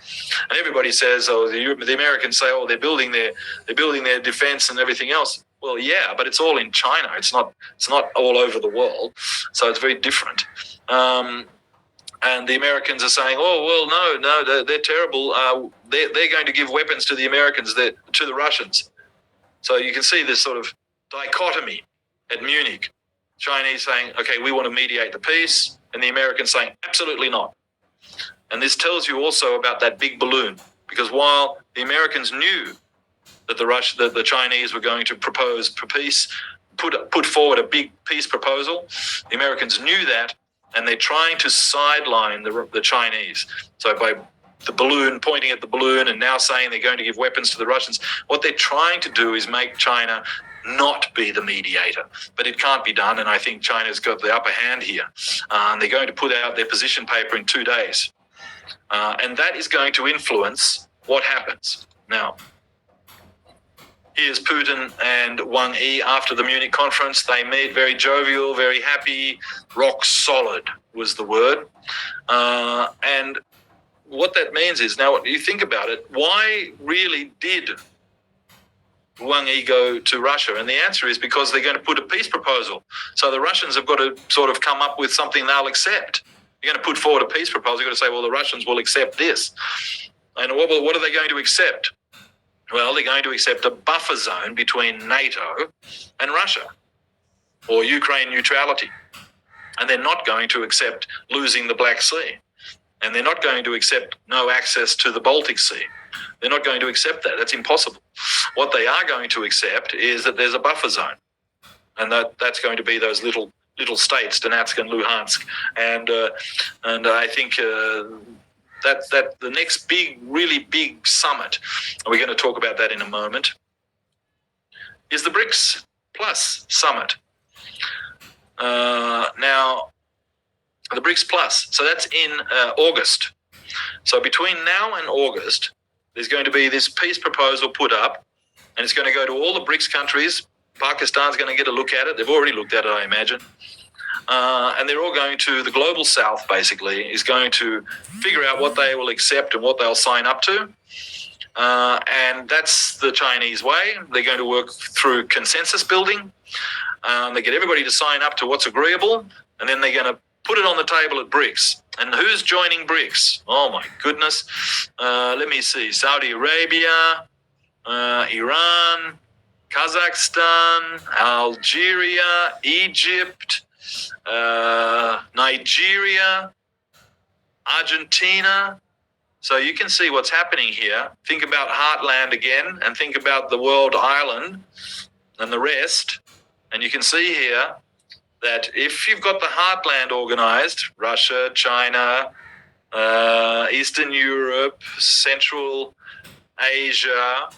and everybody says, the Americans say, they're building their defense and everything else. Well, yeah, but it's all in China. It's not all over the world, so it's very different. And the Americans are saying, no, they're terrible. They're going to give weapons to the Americans, to the Russians. So you can see this sort of dichotomy at Munich. Chinese saying, okay, we want to mediate the peace, and the Americans saying, absolutely not. And this tells you also about that big balloon, because while the Americans knew that the Chinese were going to propose peace, put forward a big peace proposal, the Americans knew that, and they're trying to sideline the Chinese. So by the balloon, pointing at the balloon, and now saying they're going to give weapons to the Russians, what they're trying to do is make China not be the mediator. But it can't be done, and I think China's got the upper hand here. They're going to put out their position paper in 2 days. And that is going to influence what happens. Now, here's Putin and Wang Yi after the Munich conference. They meet, very jovial, very happy, rock solid was the word. And what that means is, now you think about it, why really did Wang Yi go to Russia? And the answer is because they're going to put a peace proposal. So the Russians have got to sort of come up with something they'll accept. You're going to put forward a peace proposal. You've got to say, well, the Russians will accept this. And what are they going to accept? Well, they're going to accept a buffer zone between NATO and Russia, or Ukraine neutrality. And they're not going to accept losing the Black Sea. And they're not going to accept no access to the Baltic Sea. They're not going to accept that. That's impossible. What they are going to accept is that there's a buffer zone. And that's going to be those little states, Donetsk and Luhansk. And I think that the next really big summit, and we're going to talk about that in a moment, is the BRICS Plus summit. Now, the BRICS Plus, so that's in August. So between now and August, there's going to be this peace proposal put up, and it's going to go to all the BRICS countries. Pakistan's going to get a look at it. They've already looked at it, I imagine. And they're all going to, the global south basically is going to figure out what they will accept and what they'll sign up to. And that's the Chinese way. They're going to work through consensus building. They get everybody to sign up to what's agreeable, and then they're going to put it on the table at BRICS. And who's joining BRICS? Oh my goodness. Let me see. Saudi Arabia, Iran, Kazakhstan, Algeria, Egypt, Nigeria, Argentina. So you can see what's happening here. Think about Heartland again, and think about the world island and the rest. And you can see here that if you've got the Heartland organized, Russia, China, Eastern Europe, Central Asia,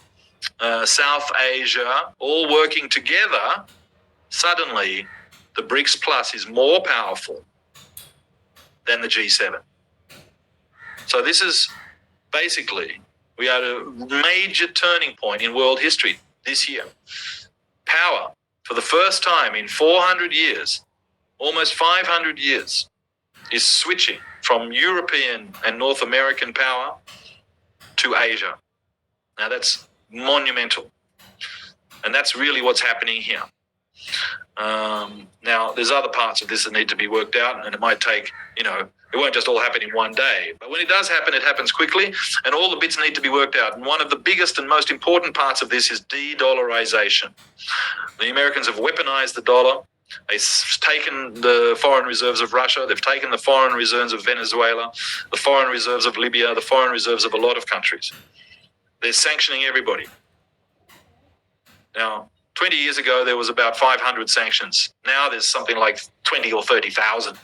South Asia, all working together, suddenly the BRICS Plus is more powerful than the G7. So this is basically, we are at a major turning point in world history this year. Power, for the first time in 400 years, almost 500 years, is switching from European and North American power to Asia. Now that's monumental. And that's really what's happening here. Now, there's other parts of this that need to be worked out, and it might take, it won't just all happen in one day. But when it does happen, it happens quickly, and all the bits need to be worked out. And one of the biggest and most important parts of this is de-dollarization. The Americans have weaponized the dollar. They've taken the foreign reserves of Russia. They've taken the foreign reserves of Venezuela, the foreign reserves of Libya, the foreign reserves of a lot of countries. They're sanctioning everybody. Now, 20 years ago, there was about 500 sanctions. Now there's something like 20 or 30,000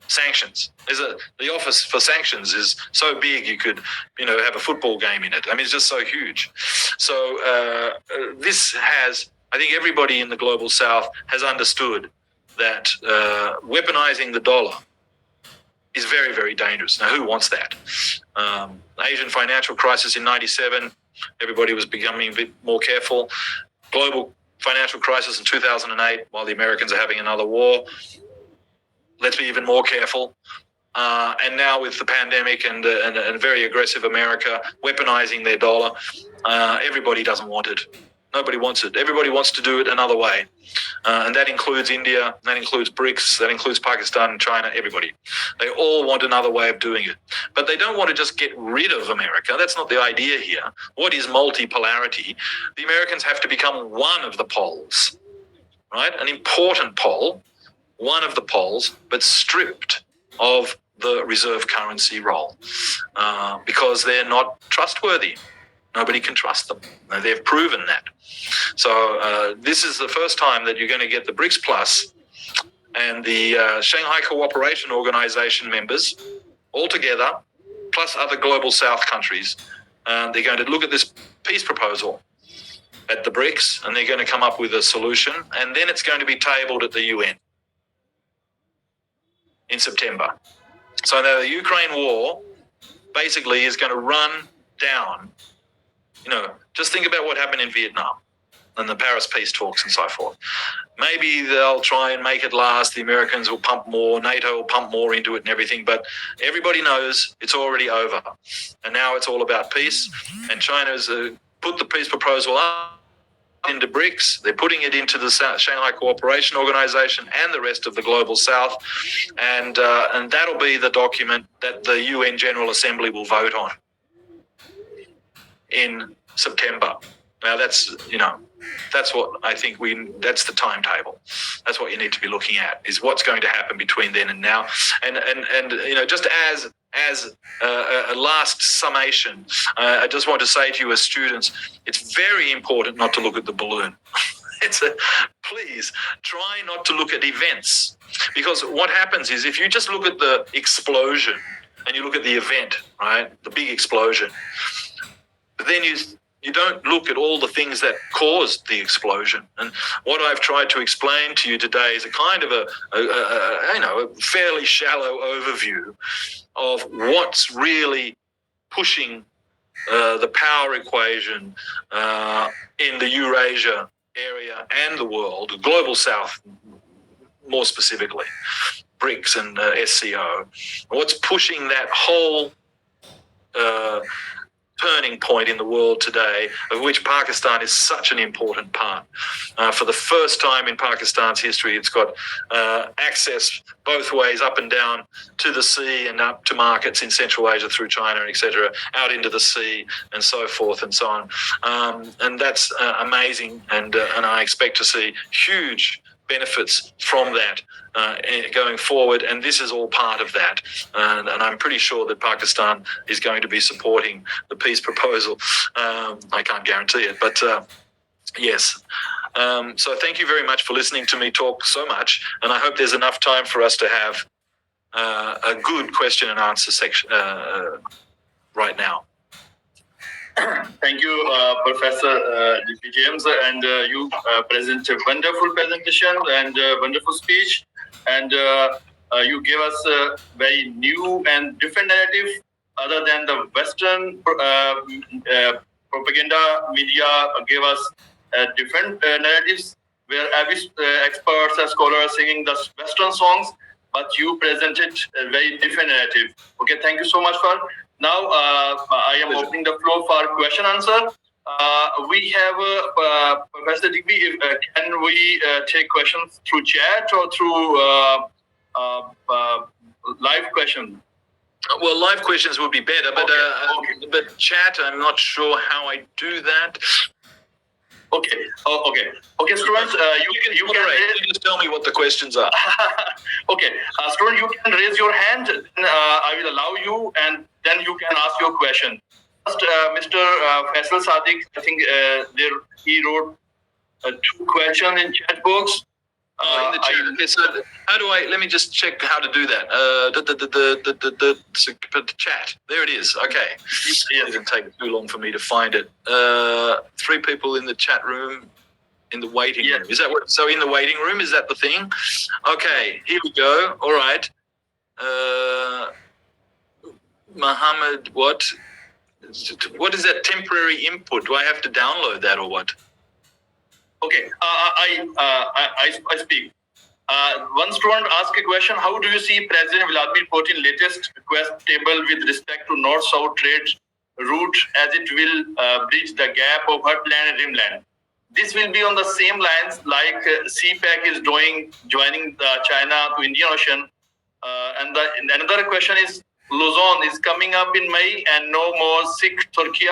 sanctions. The office for sanctions is so big you could, have a football game in it. I mean, it's just so huge. So this has, I think everybody in the global south has understood that weaponizing the dollar is very, very dangerous. Now, who wants that? The Asian financial crisis in 97, everybody was becoming a bit more careful. Global financial crisis in 2008, while the Americans are having another war. Let's be even more careful. And now with the pandemic and very aggressive America weaponizing their dollar, everybody doesn't want it. Nobody wants it. Everybody wants to do it another way. And that includes India, that includes BRICS, that includes Pakistan and China, everybody. They all want another way of doing it. But they don't want to just get rid of America. That's not the idea here. What is multipolarity? The Americans have to become one of the poles, right? An important pole, one of the poles, but stripped of the reserve currency role because they're not trustworthy. Nobody can trust them. They've proven that. So this is the first time that you're going to get the BRICS Plus and the Shanghai Cooperation Organization members all together, plus other global south countries. They're going to look at this peace proposal at the BRICS, and they're going to come up with a solution, and then it's going to be tabled at the UN in September. So now the Ukraine war basically is going to run down. Just think about what happened in Vietnam and the Paris peace talks and so forth. Maybe they'll try and make it last. The Americans will pump more, NATO will pump more into it and everything, but everybody knows it's already over. And now it's all about peace. And China's put the peace proposal up into BRICS. They're putting it into the Shanghai Cooperation Organization and the rest of the global south. And that'll be the document that the UN General Assembly will vote on in September. Now that's what I think that's the timetable. That's what you need to be looking at, is what's going to happen between then and now. And just as a last summation, I just want to say to you as students, it's very important not to look at the balloon. Please try not to look at events, because what happens is if you just look at the explosion and you look at the event, right, the big explosion, but then you don't look at all the things that caused the explosion. And what I've tried to explain to you today is a kind of a fairly shallow overview of what's really pushing the power equation in the Eurasia area and the world, the global south more specifically, BRICS and SCO. What's pushing that whole turning point in the world today, of which Pakistan is such an important part. For the first time in Pakistan's history, it's got access both ways, up and down to the sea and up to markets in Central Asia through China, etc., out into the sea and so forth and so on. And that's amazing, and I expect to see huge benefits from that going forward, and this is all part of that. And I'm pretty sure that Pakistan is going to be supporting the peace proposal. I can't guarantee it, but yes. So thank you very much for listening to me talk so much, and I hope there's enough time for us to have a good question and answer section right now. Thank you, Professor D.P. James, and you present a wonderful presentation and wonderful speech, and you gave us a very new and different narrative other than the Western propaganda media gave us different narratives where every experts and scholars are singing the Western songs, but you presented a very different narrative. Okay, thank you so much for. Now, I am opening the floor for question answer. We have Professor Digby. Can we take questions through chat or through live question? Well, live questions would be better, but okay. But chat, I'm not sure how I do that. Okay. Okay, students, you can just tell me what the questions are. Okay, student, you can raise your hand. I will allow you, and then you can ask your question. First, Mr. Faisal Sadiq, I think he wrote 2 questions in chat box. In the chat. Okay, so how do I? Let me just check how to do that. The chat. There it is. Okay. Yes. It didn't take too long for me to find it. 3 people in the chat room, in the waiting room. Is that what? So in the waiting room, is that the thing? Okay. Here we go. All right. Muhammad, what? What is that temporary input? Do I have to download that or what? Okay, I speak. One student asked a question: how do you see President Vladimir Putin's latest request table with respect to North-South trade route, as it will bridge the gap of heartland and rimland? This will be on the same lines like CPEC is joining China to Indian Ocean. And another question is: Luzon is coming up in May, and no more Sikh Turkey,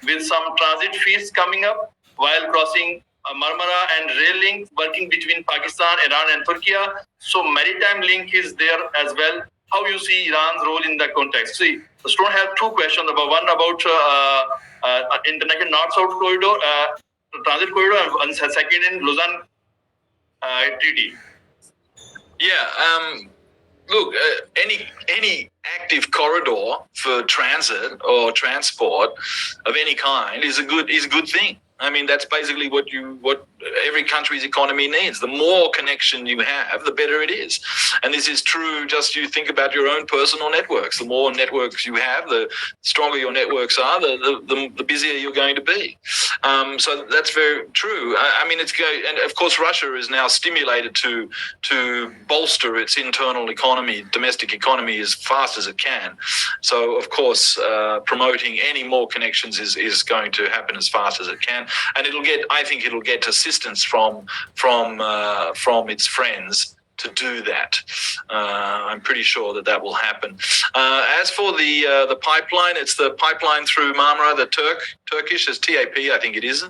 with some transit fees coming up while crossing Marmara and rail link working between Pakistan, Iran and Turkey. So maritime link is there as well. How you see Iran's role in that context? See, the student have 2 questions. One about international north-south corridor, transit corridor, and second in Lausanne treaty. Yeah. Look, any active corridor for transit or transport of any kind is a good thing. I mean, that's basically what every country's economy needs. The more connection you have, the better it is. And this is true, just you think about your own personal networks. The more networks you have, the stronger your networks are, the busier you're going to be. So that's very true. I mean, and of course, Russia is now stimulated to bolster its internal economy, domestic economy, as fast as it can. So, of course, promoting any more connections is going to happen as fast as it can. And I think it'll get assistance from its friends to do that. I'm pretty sure that will happen. As for the pipeline, it's the pipeline through Marmara, the Turkish, it's TAP, I think it is.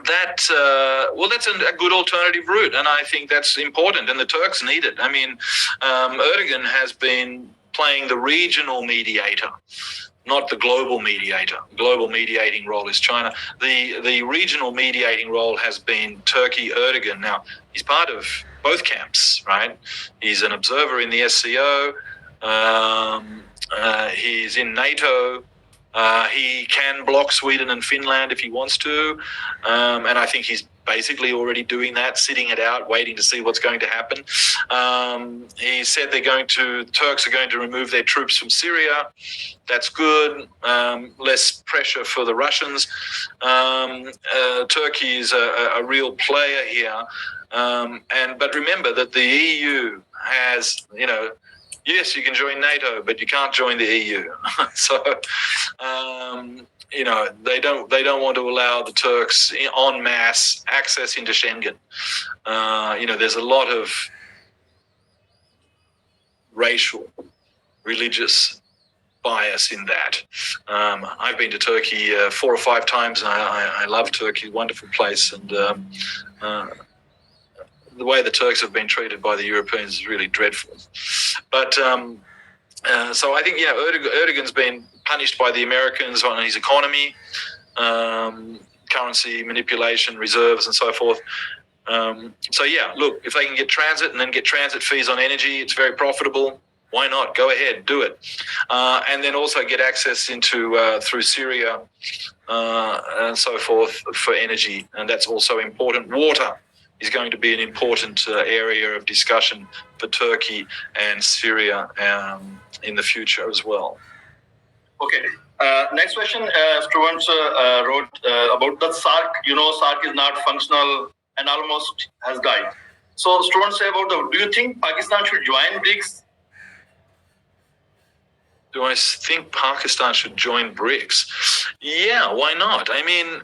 That's a good alternative route, and I think that's important, and the Turks need it. I mean, Erdogan has been playing the regional mediator, not the global mediator. The global mediating role is China. The regional mediating role has been Turkey, Erdogan. Now, he's part of both camps, right? He's an observer in the SCO. He's in NATO. He can block Sweden and Finland if he wants to. And I think he's basically already doing that, sitting it out, waiting to see what's going to happen. He said Turks are going to remove their troops from Syria. That's good. Less pressure for the Russians. Turkey is a real player here. But remember that the EU has, yes, you can join NATO, but you can't join the EU. So, they don't want to allow the Turks en masse access into Schengen. There's a lot of racial, religious bias in that. I've been to Turkey 4 or 5 times, and I love Turkey, wonderful place, and the way the Turks have been treated by the Europeans is really dreadful. But so I think, Erdogan's been punished by the Americans on his economy, currency manipulation, reserves, and so forth. Look, if they can get transit and then get transit fees on energy, it's very profitable. Why not? Go ahead, do it. And then also get access into through Syria and so forth for energy, and that's also important. Water is going to be an important area of discussion for Turkey and Syria in the future as well. Okay. Next question, Struan wrote about the SARC. SARC is not functional and almost has died. So Struan say do you think Pakistan should join BRICS? Do I think Pakistan should join BRICS? Yeah, why not? I mean,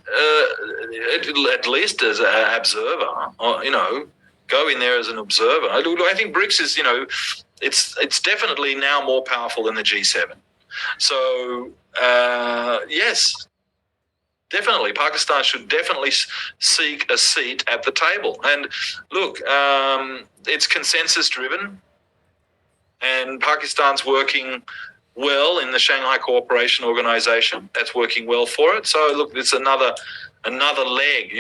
at least as an observer, go in there as an observer. I think BRICS is, it's definitely now more powerful than the G7. So, yes, definitely, Pakistan should definitely seek a seat at the table. And look, it's consensus driven, and Pakistan's working well in the Shanghai Cooperation Organization. That's working well for it. So look, it's another leg,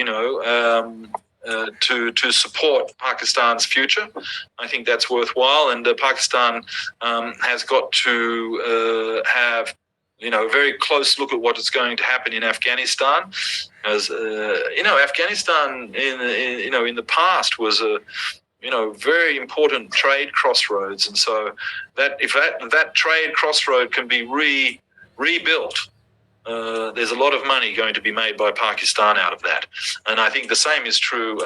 to support Pakistan's future. I think that's worthwhile, and Pakistan has got to have a very close look at what is going to happen in Afghanistan, as Afghanistan in the past was a very important trade crossroads, and so that if that trade crossroad can be rebuilt, there's a lot of money going to be made by Pakistan out of that. And I think the same is true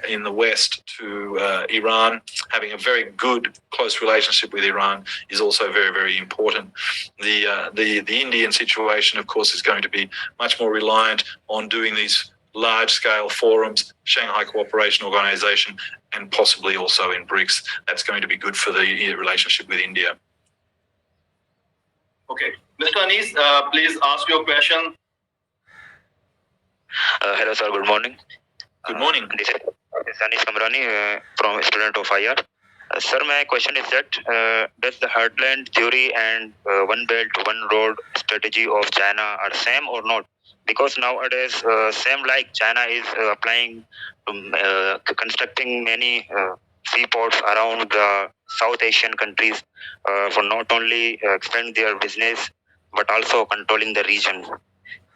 in the West to Iran. Having a very good, close relationship with Iran is also very, very important. The Indian situation, of course, is going to be much more reliant on doing these large-scale forums, Shanghai Cooperation Organization, and possibly also in BRICS. That's going to be good for the relationship with India. Okay. Mr. Anis, please ask your question. Hello, sir. Good morning. Good morning. This is Anis Kamrani from student of IR. Sir, my question is that does the heartland theory and one belt, one road strategy of China are same or not? Because nowadays, same like China is applying to constructing many seaports around the South Asian countries for not only expand their business but also controlling the region.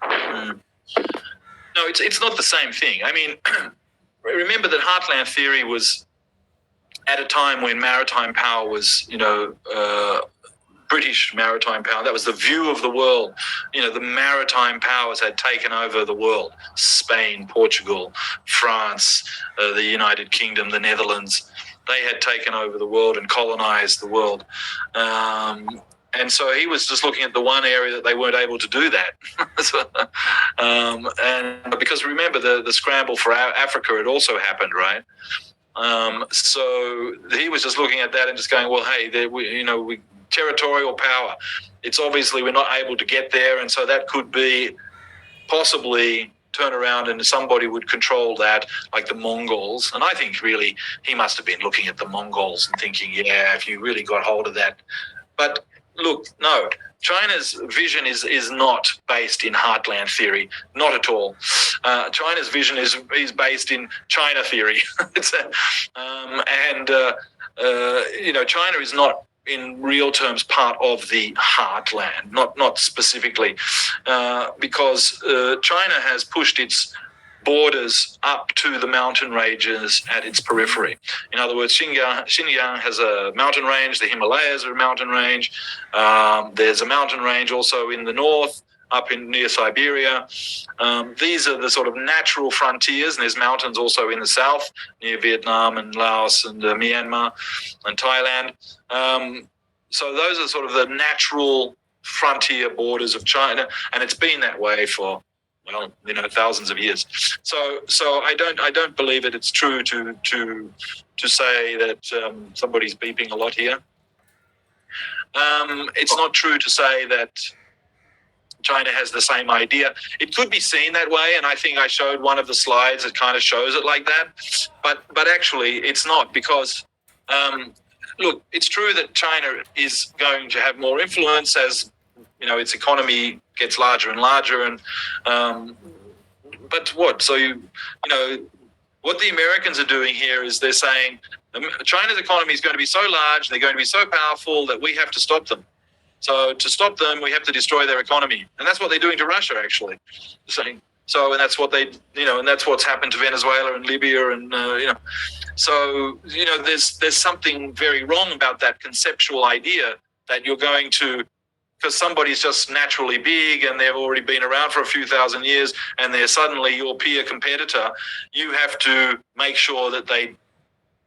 No, it's not the same thing. I mean, remember that heartland theory was at a time when maritime power was, British maritime power. That was the view of the world. The maritime powers had taken over the world. Spain, Portugal, France, the United Kingdom, the Netherlands. They had taken over the world and colonized the world. And so he was just looking at the one area that they weren't able to do that. And because remember, the scramble for Africa had also happened, right? So he was just looking at that and just going, well, hey, we territorial power. It's obviously we're not able to get there, and so that could be possibly turn around and somebody would control that, like the Mongols. And I think really he must have been looking at the Mongols and thinking, yeah, if you really got hold of that. But look, no, China's vision is not based in heartland theory, not at all. China's vision is based in China theory. China is not in real terms part of the heartland, not specifically, because China has pushed its borders up to the mountain ranges at its periphery. In other words, Xinjiang has a mountain range, the Himalayas are a mountain range. There's a mountain range also in the north, up in near Siberia. These are the sort of natural frontiers, and there's mountains also in the south, near Vietnam and Laos and Myanmar and Thailand. So those are sort of the natural frontier borders of China, and it's been that way for, well, thousands of years. So I don't believe it. It's true to say that somebody's beeping a lot here. It's not true to say that China has the same idea. It could be seen that way, and I think I showed one of the slides that kind of shows it like that. But actually, it's not, because look, it's true that China is going to have more influence as its economy gets larger and larger, and but what? So what the Americans are doing here is they're saying China's economy is going to be so large, they're going to be so powerful that we have to stop them. So to stop them, we have to destroy their economy, and that's what they're doing to Russia, actually. So, and that's what and that's what's happened to Venezuela and Libya, and So there's something very wrong about that conceptual idea that you're going to, because somebody's just naturally big and they've already been around for a few thousand years, and they're suddenly your peer competitor. You have to make sure that they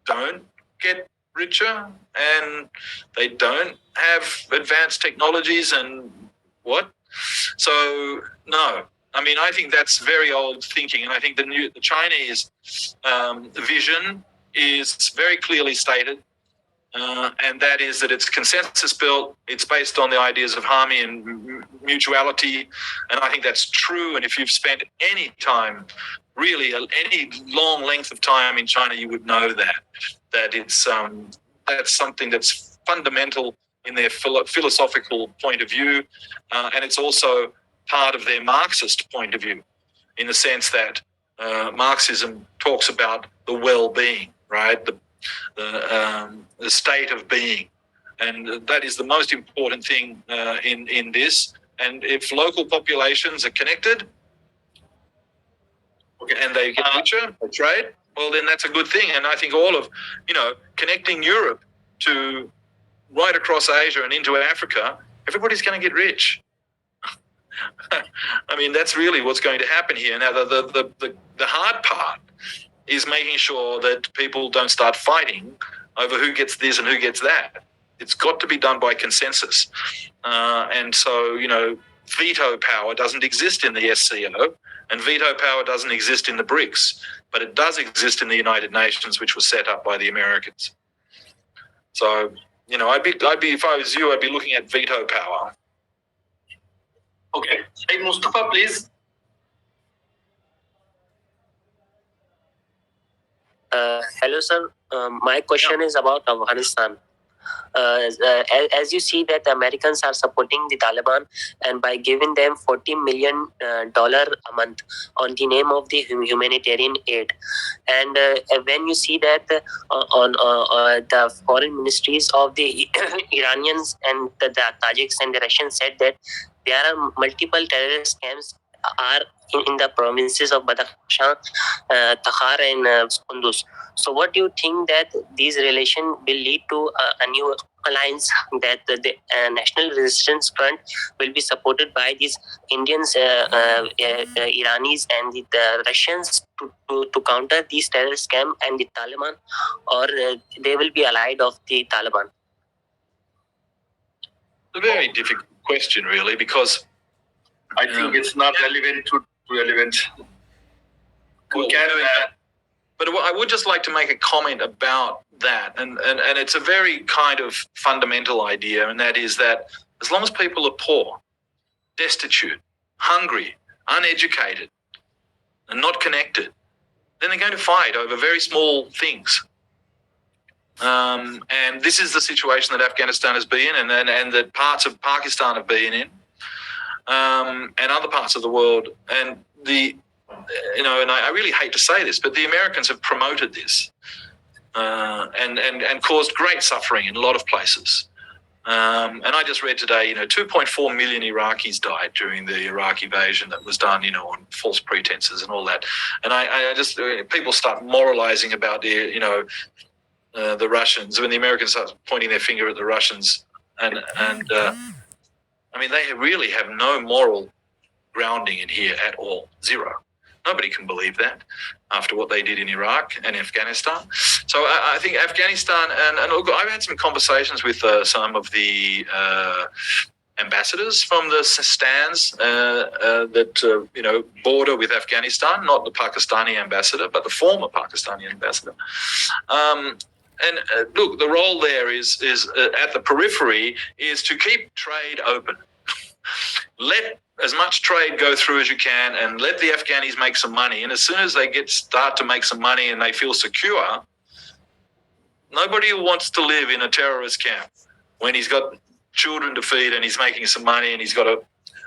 don't get richer and they don't have advanced technologies and what. So no, I mean, I think that's very old thinking, and I think the Chinese vision is very clearly stated, and that is that it's consensus built. It's based on the ideas of harmony and mutuality, and I think that's true. And if you've spent any time, really any long length of time in China, you would know that it's that's something that's fundamental in their philosophical point of view, and it's also part of their Marxist point of view, in the sense that Marxism talks about the well-being, right? The state of being, and that is the most important thing in this. And if local populations are connected, and they get richer, they trade, well, then that's a good thing. And I think all of connecting Europe to right across Asia and into Africa, everybody's going to get rich. I mean, that's really what's going to happen here. Now, the hard part is making sure that people don't start fighting over who gets this and who gets that. It's got to be done by consensus. And so, veto power doesn't exist in the SCO, and veto power doesn't exist in the BRICS, but it does exist in the United Nations, which was set up by the Americans. So, I'd be if I was you, I'd be looking at veto power. Okay, Said Mustafa, please. Hello, sir. My question is about Afghanistan. As you see that the Americans are supporting the Taliban, and by giving them $40 million a month on the name of the humanitarian aid, and when you see that on the foreign ministries of the Iranians and the Tajiks and the Russians said that there are multiple terrorist camps are in the provinces of Badakhshan, Takhar and Kunduz. So what do you think that these relations will lead to a new alliance, that the National Resistance Front will be supported by these Indians, Iranis and the Russians to counter these terrorist camps and the Taliban, or they will be allied of the Taliban? It's a very difficult question, really, because I think it's not relevant to relevant. But I would just like to make a comment about that, and it's a very kind of fundamental idea, and that is that as long as people are poor, destitute, hungry, uneducated, and not connected, then they're going to fight over very small things. And this is the situation that Afghanistan has been in, and that parts of Pakistan have been in, and other parts of the world. And and I really hate to say this, but the Americans have promoted this and caused great suffering in a lot of places. And I just read today, 2.4 million Iraqis died during the Iraq invasion that was done, on false pretenses and all that. And I just people start moralizing about the Russians when the Americans start pointing their finger at the Russians, and I mean they really have no moral grounding in here at all, zero. Nobody can believe that after what they did in Iraq and Afghanistan. So I think Afghanistan, and look, I've had some conversations with some of the ambassadors from the stands that border with Afghanistan, not the Pakistani ambassador, but the former Pakistani ambassador. And look, the role there is at the periphery is to keep trade open. Let as much trade go through as you can, and let the Afghanis make some money. And as soon as they start to make some money and they feel secure, nobody wants to live in a terrorist camp when he's got children to feed and he's making some money and he's got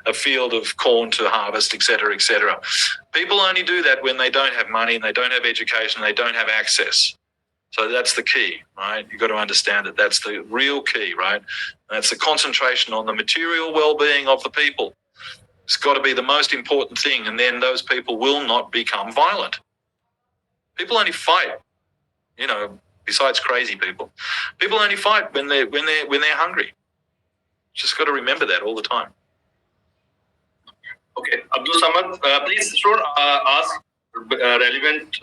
a field of corn to harvest, et cetera, et cetera. People only do that when they don't have money and they don't have education, they don't have access. So that's the key, right? You've got to understand that that's the real key, right? That's the concentration on the material well-being of the people. It's got to be the most important thing, and then those people will not become violent. People only fight, besides crazy people. People only fight when they're hungry. Just got to remember that all the time. Okay, Abdul Samad, please don't ask relevant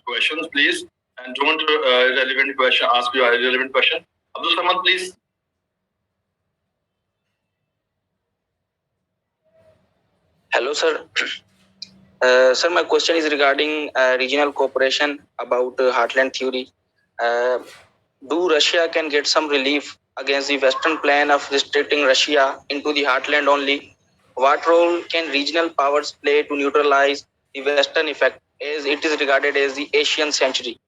questions, please, and don't ask you a relevant question. Abdul Samad, please. Hello, sir. Sir, my question is regarding regional cooperation about heartland theory. Do Russia can get some relief against the Western plan of restricting Russia into the heartland only? What role can regional powers play to neutralize the Western effect, as it is regarded as the Asian century?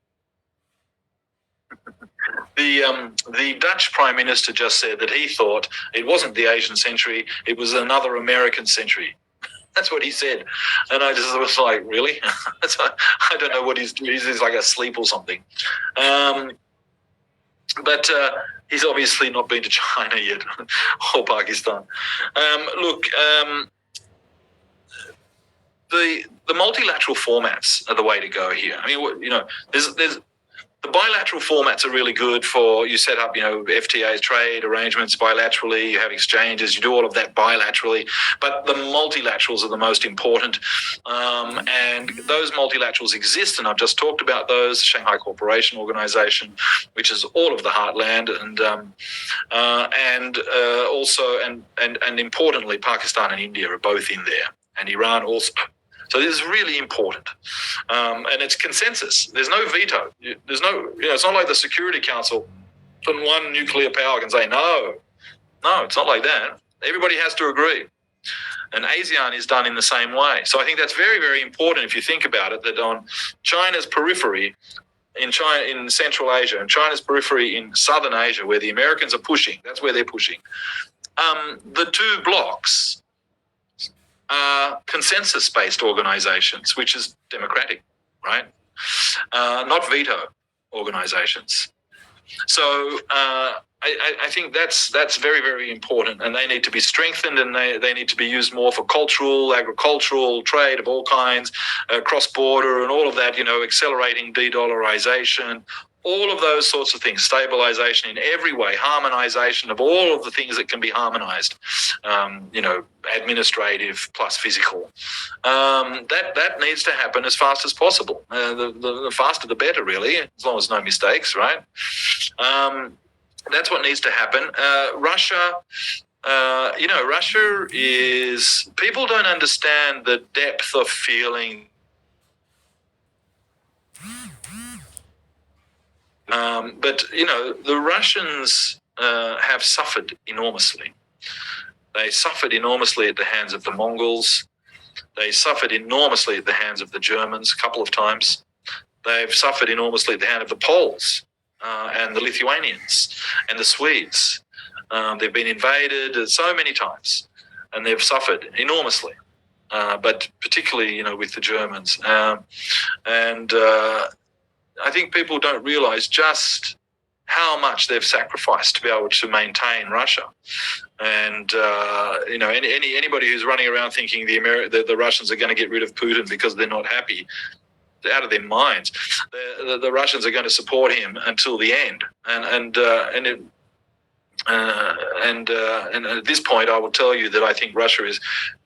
The Dutch Prime Minister just said that he thought it wasn't the Asian century, it was another American century. That's what he said. And I just was like, really? I don't know what he's doing. He's like asleep or something. But he's obviously not been to China yet or Pakistan. The multilateral formats are the way to go here. I mean, there's the bilateral formats are really good for you set up, FTAs, trade arrangements bilaterally, you have exchanges, you do all of that bilaterally. But the multilaterals are the most important. And those multilaterals exist, and I've just talked about those, Shanghai Cooperation Organization, which is all of the heartland, and importantly, Pakistan and India are both in there, and Iran also. So this is really important, and it's consensus. There's no veto. There's no, it's not like the Security Council from one nuclear power can say no. No, it's not like that. Everybody has to agree, and ASEAN is done in the same way. So I think that's very, very important if you think about it. That on China's periphery, in Central Asia, and China's periphery in Southern Asia, where the Americans are pushing, that's where they're pushing. The two blocks consensus-based organizations, which is democratic, right? Not veto organizations. So I think that's very, very important, and they need to be strengthened, and they need to be used more for cultural, agricultural, trade of all kinds, cross-border and all of that, accelerating de-dollarization, all of those sorts of things, stabilization in every way, harmonization of all of the things that can be harmonized, administrative plus physical. That needs to happen as fast as possible. The faster the better, really, as long as no mistakes, right? That's what needs to happen. Russia, Russia is, people don't understand the depth of feeling. But the Russians have suffered enormously. They suffered enormously at the hands of the Mongols. They suffered enormously at the hands of the Germans a couple of times. They've suffered enormously at the hand of the Poles and the Lithuanians and the Swedes. They've been invaded so many times, and they've suffered enormously. But particularly, with the Germans. I think people don't realize just how much they've sacrificed to be able to maintain Russia. And anybody who's running around thinking the Russians are going to get rid of Putin because they're not happy, they're out of their minds. The Russians are going to support him until the end. And at this point, I will tell you that I think Russia is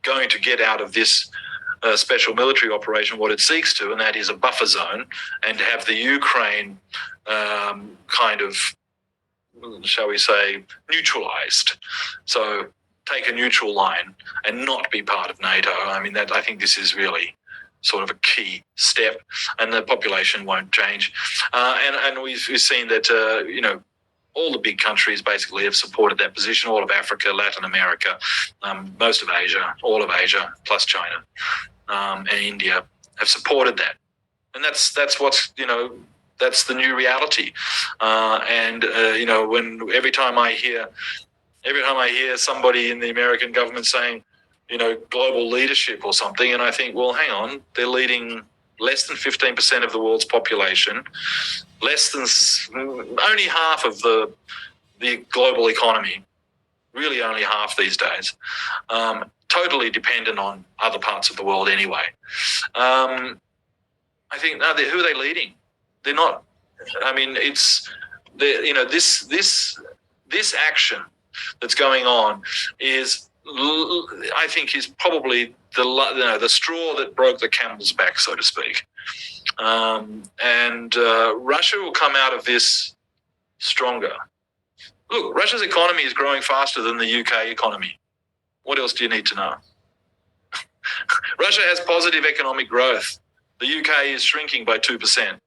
going to get out of this special military operation what it seeks to, and that is a buffer zone, and to have the Ukraine kind of, shall we say, neutralized. So take a neutral line and not be part of NATO. I mean, I think this is really sort of a key step, and the population won't change. And we've seen that, all the big countries basically have supported that position. All of Africa, Latin America, most of Asia, all of Asia, plus China and India have supported that. And that's what's, that's the new reality. When every time I hear somebody in the American government saying, global leadership or something, and I think, well, hang on, they're leading less than 15% of the world's population, only half of the global economy, really only half these days, totally dependent on other parts of the world anyway. I think, no, who are they leading? They're not. I mean, it's this action that's going on is, I think, is probably the straw that broke the camel's back, so to speak. Russia will come out of this stronger. Look, Russia's economy is growing faster than the UK economy. What else do you need to know? Russia has positive economic growth. The UK is shrinking by 2%.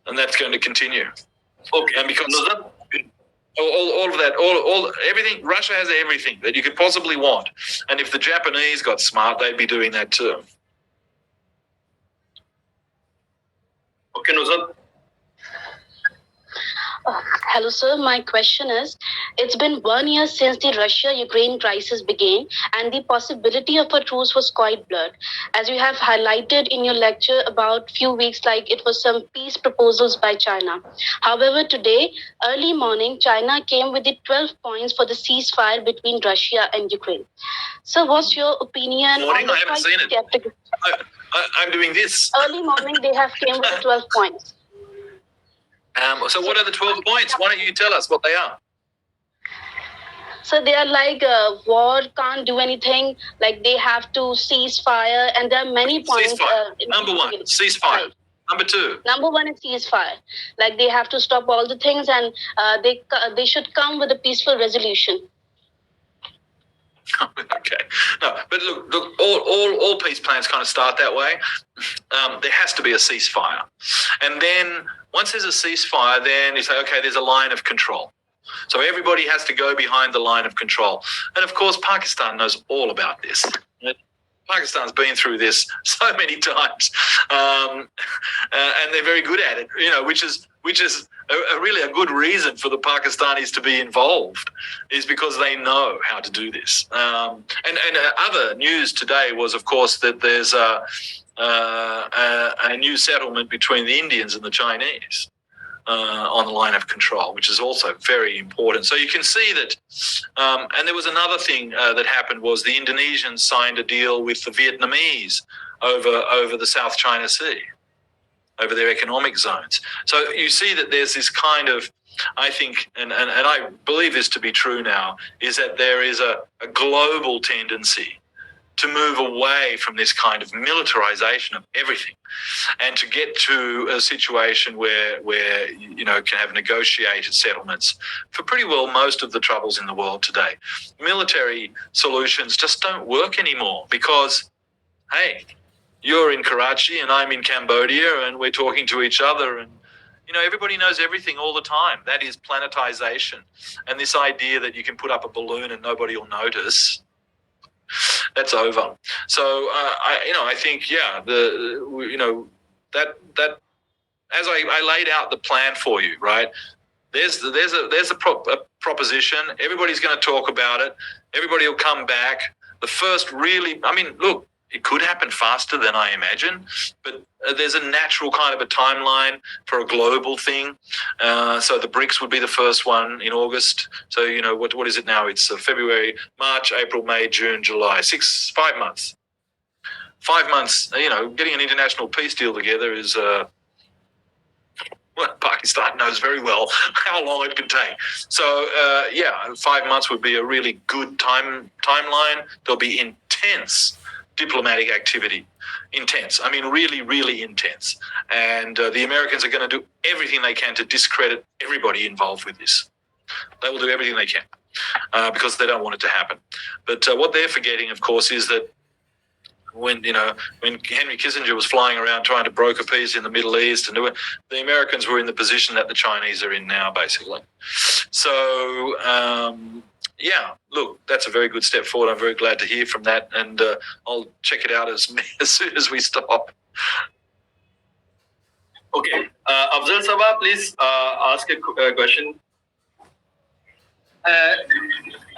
And that's going to continue. Okay. And because all of that, everything, Russia has everything that you could possibly want. And if the Japanese got smart, they'd be doing that too. Okay, Nuzhat. Hello, sir. My question is, it's been 1 year since the Russia-Ukraine crisis began, and the possibility of a truce was quite blurred. As you have highlighted in your lecture about few weeks, like it was some peace proposals by China. However, today, early morning, China came with the 12 points for the ceasefire between Russia and Ukraine. So what's your opinion Morning, on the I haven't seen it. I'm doing this. Early morning, they have came with 12 points. So what are the 12 points? Why don't you tell us what they are? So they are like war can't do anything, like they have to cease fire, and there are many points. Ceasefire. Number one, ceasefire. Number two. Number one is ceasefire. Like they have to stop all the things, and they should come with a peaceful resolution. Okay. No, but look, all peace plans kind of start that way. There has to be a ceasefire. And then once there's a ceasefire, then you say, okay, there's a line of control. So everybody has to go behind the line of control. And of course, Pakistan knows all about this. Pakistan's been through this so many times, and they're very good at it, which is really a good reason for the Pakistanis to be involved, is because they know how to do this. And other news today was, of course, that there's a new settlement between the Indians and the Chinese on the line of control, which is also very important. So you can see that. And there was another thing that happened was the Indonesians signed a deal with the Vietnamese over the South China Sea, over their economic zones. So you see that there's this kind of, I think, and I believe this to be true now, is that there is a global tendency to move away from this kind of militarization of everything, and to get to a situation where can have negotiated settlements for pretty well most of the troubles in the world today. Military solutions just don't work anymore because, hey, you're in Karachi and I'm in Cambodia and we're talking to each other, and everybody knows everything all the time. That is planetization. And this idea that you can put up a balloon and nobody will notice, that's over. So I think that as I laid out the plan for you, right? There's a proposition. Everybody's going to talk about it. Everybody will come back. The first really, look, it could happen faster than I imagine, but there's a natural kind of a timeline for a global thing. So the BRICS would be the first one in August. So, you know, what is it now? It's February, March, April, May, June, July, 5 months. 5 months, you know, getting an international peace deal together is, well, Pakistan knows very well how long it can take. So, 5 months would be a really good timeline. There'll be intense diplomatic activity. Intense. I mean, really, really intense. And the Americans are going to do everything they can to discredit everybody involved with this. They will do everything they can because they don't want it to happen. But what they're forgetting, of course, is that when Henry Kissinger was flying around trying to broker peace in the Middle East, and the Americans were in the position that the Chinese are in now, basically. So, look, that's a very good step forward. I'm very glad to hear from that, and I'll check it out as soon as we stop. Okay, Afzal Sabah, please ask a question.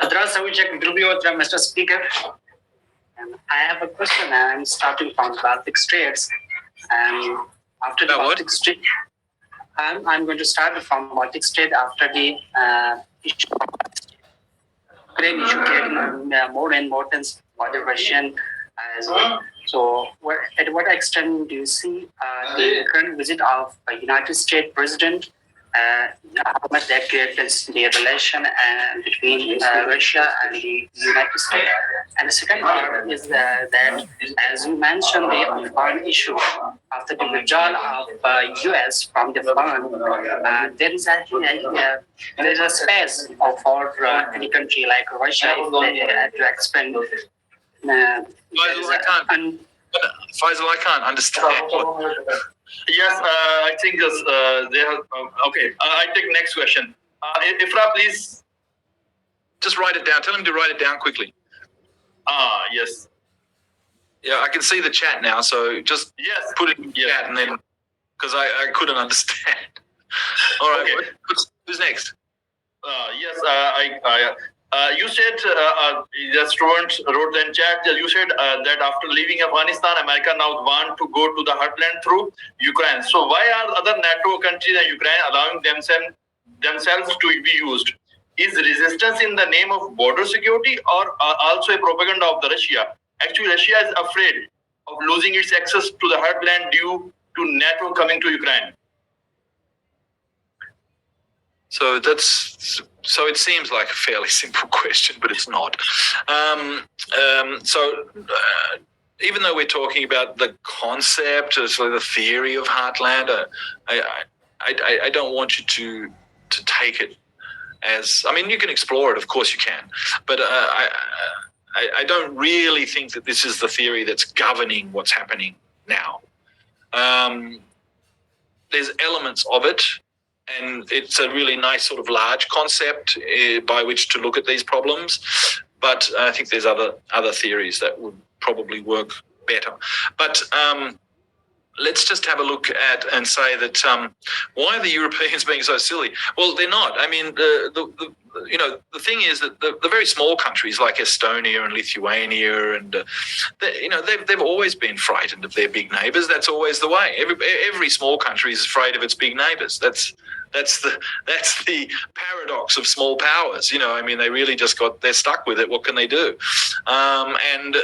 Adras Savicek, Mr. Speaker. I have a question. I'm starting from Baltic States, and after the Baltic State, I'm going to start from Baltic State after the Ukraine issue getting more and more tense for the Russian as well. So, at what extent do you see the current visit of the United States President? How much that creates the relation between Russia and the United States? And the second part is that, as you mentioned, the foreign issue after the withdrawal of U.S. from the fund, there is a space for any country like Russia if they had to expand. Faisal, I can't understand. Yes, I think they have. Okay, I take next question. Ifra, please. Just write it down. Tell him to write it down quickly. Yes. Yeah, I can see the chat now. So just put it in the chat, and then because I couldn't understand. All right. Okay. Who's next? Yes. You said the student wrote in chat. You said that after leaving Afghanistan, America now want to go to the heartland through Ukraine. So why are other NATO countries and Ukraine allowing themselves to be used? Is resistance in the name of border security, or also a propaganda of the Russia? Actually, Russia is afraid of losing its access to the heartland due to NATO coming to Ukraine. So it seems like a fairly simple question, but it's not. Even though we're talking about the concept, so the theory of heartland, I don't want you to take it as. I mean, you can explore it, of course you can, but I don't really think that this is the theory that's governing what's happening now. There's elements of it. And it's a really nice sort of large concept by which to look at these problems. But I think there's other theories that would probably work better. But let's just have a look at and say that why are the Europeans being so silly? Well, they're not. I mean, the thing is that the very small countries like Estonia and Lithuania and they've always been frightened of their big neighbours. That's always the way. Every small country is afraid of its big neighbours. That's the paradox of small powers. I mean, they really they're stuck with it. What can they do? And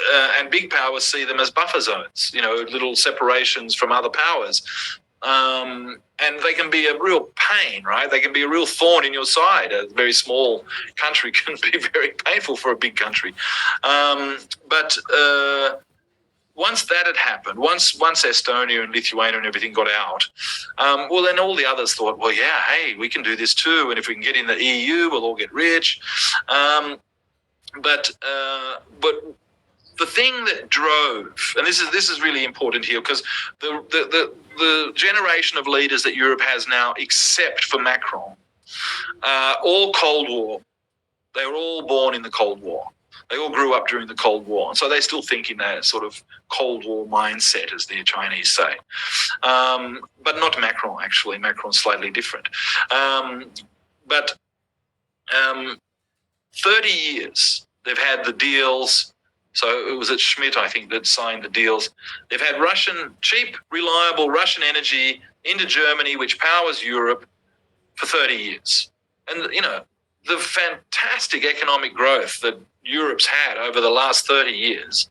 big powers see them as buffer zones. Little separations from other powers. And they can be a real pain, right? They can be a real thorn in your side. A very small country can be very painful for a big country. But once that had happened, once Estonia and Lithuania and everything got out, well, then all the others thought, well, yeah, hey, we can do this too. And if we can get in the EU, we'll all get rich. But the thing that drove, and this is really important here, because the generation of leaders that Europe has now, except for Macron, all Cold War. They were all born in the Cold War. They all grew up during the Cold War. And so they still think in that sort of Cold War mindset, as the Chinese say. But not Macron, actually. Macron's slightly different. But 30 years they've had the deals So it was at Schmidt, I think, that signed the deals. They've had cheap, reliable Russian energy into Germany, which powers Europe, for 30 years. And, the fantastic economic growth that Europe's had over the last 30 years,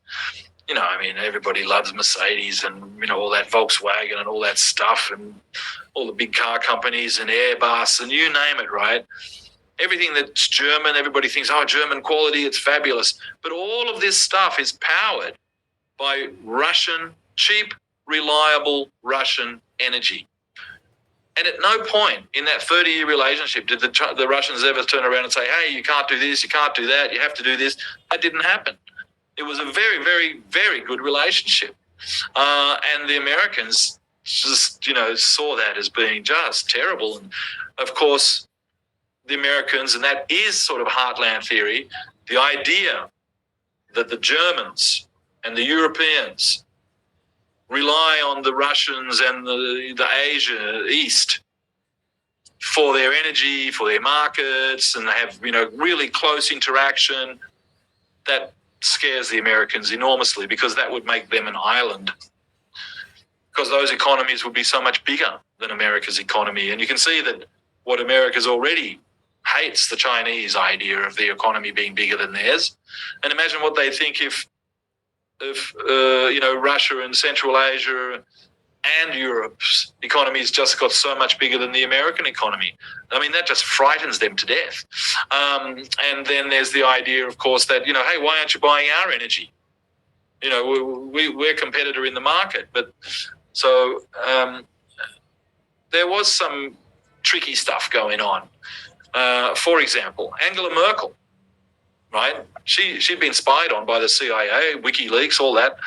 everybody loves Mercedes and, all that Volkswagen and all that stuff and all the big car companies and Airbus and you name it, right? Everything that's German, everybody thinks, German quality, it's fabulous. But all of this stuff is powered by cheap, reliable Russian energy. And at no point in that 30-year relationship did the Russians ever turn around and say, hey, you can't do this, you can't do that, you have to do this. That didn't happen. It was a very, very, very good relationship. And the Americans just, saw that as being just terrible. And, of course, the Americans, and that is sort of heartland theory, the idea that the Germans and the Europeans rely on the Russians and the Asia East for their energy, for their markets, and they have, really close interaction. That scares the Americans enormously because that would make them an island, because those economies would be so much bigger than America's economy. And you can see that what America's already hates the Chinese idea of the economy being bigger than theirs. And imagine what they think if Russia and Central Asia and Europe's economies just got so much bigger than the American economy. I mean, that just frightens them to death. And then there's the idea, of course, that, hey, why aren't you buying our energy? We're a competitor in the market. But so there was some tricky stuff going on. For example, Angela Merkel, right? She'd been spied on by the CIA, WikiLeaks, all that.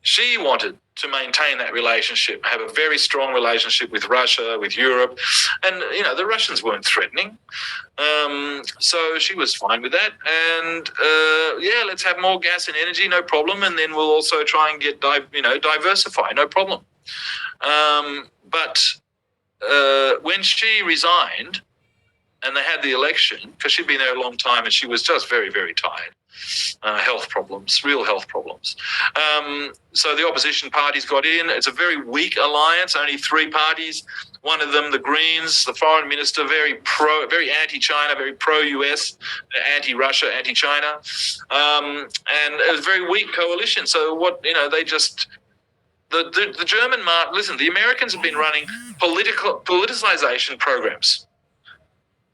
She wanted to maintain that relationship, have a very strong relationship with Russia, with Europe. And, the Russians weren't threatening. So she was fine with that. And, let's have more gas and energy, no problem. And then we'll also try and get, diversify, no problem. But when she resigned, and they had the election, because she'd been there a long time and she was just very, very tired. Health problems, real health problems. So the opposition parties got in. It's a very weak alliance, only 3 parties. One of them, the Greens, the foreign minister, very anti-China, very pro-US, anti-Russia, anti-China. And it was a very weak coalition. So they just... The German listen, the Americans have been running politicization programs.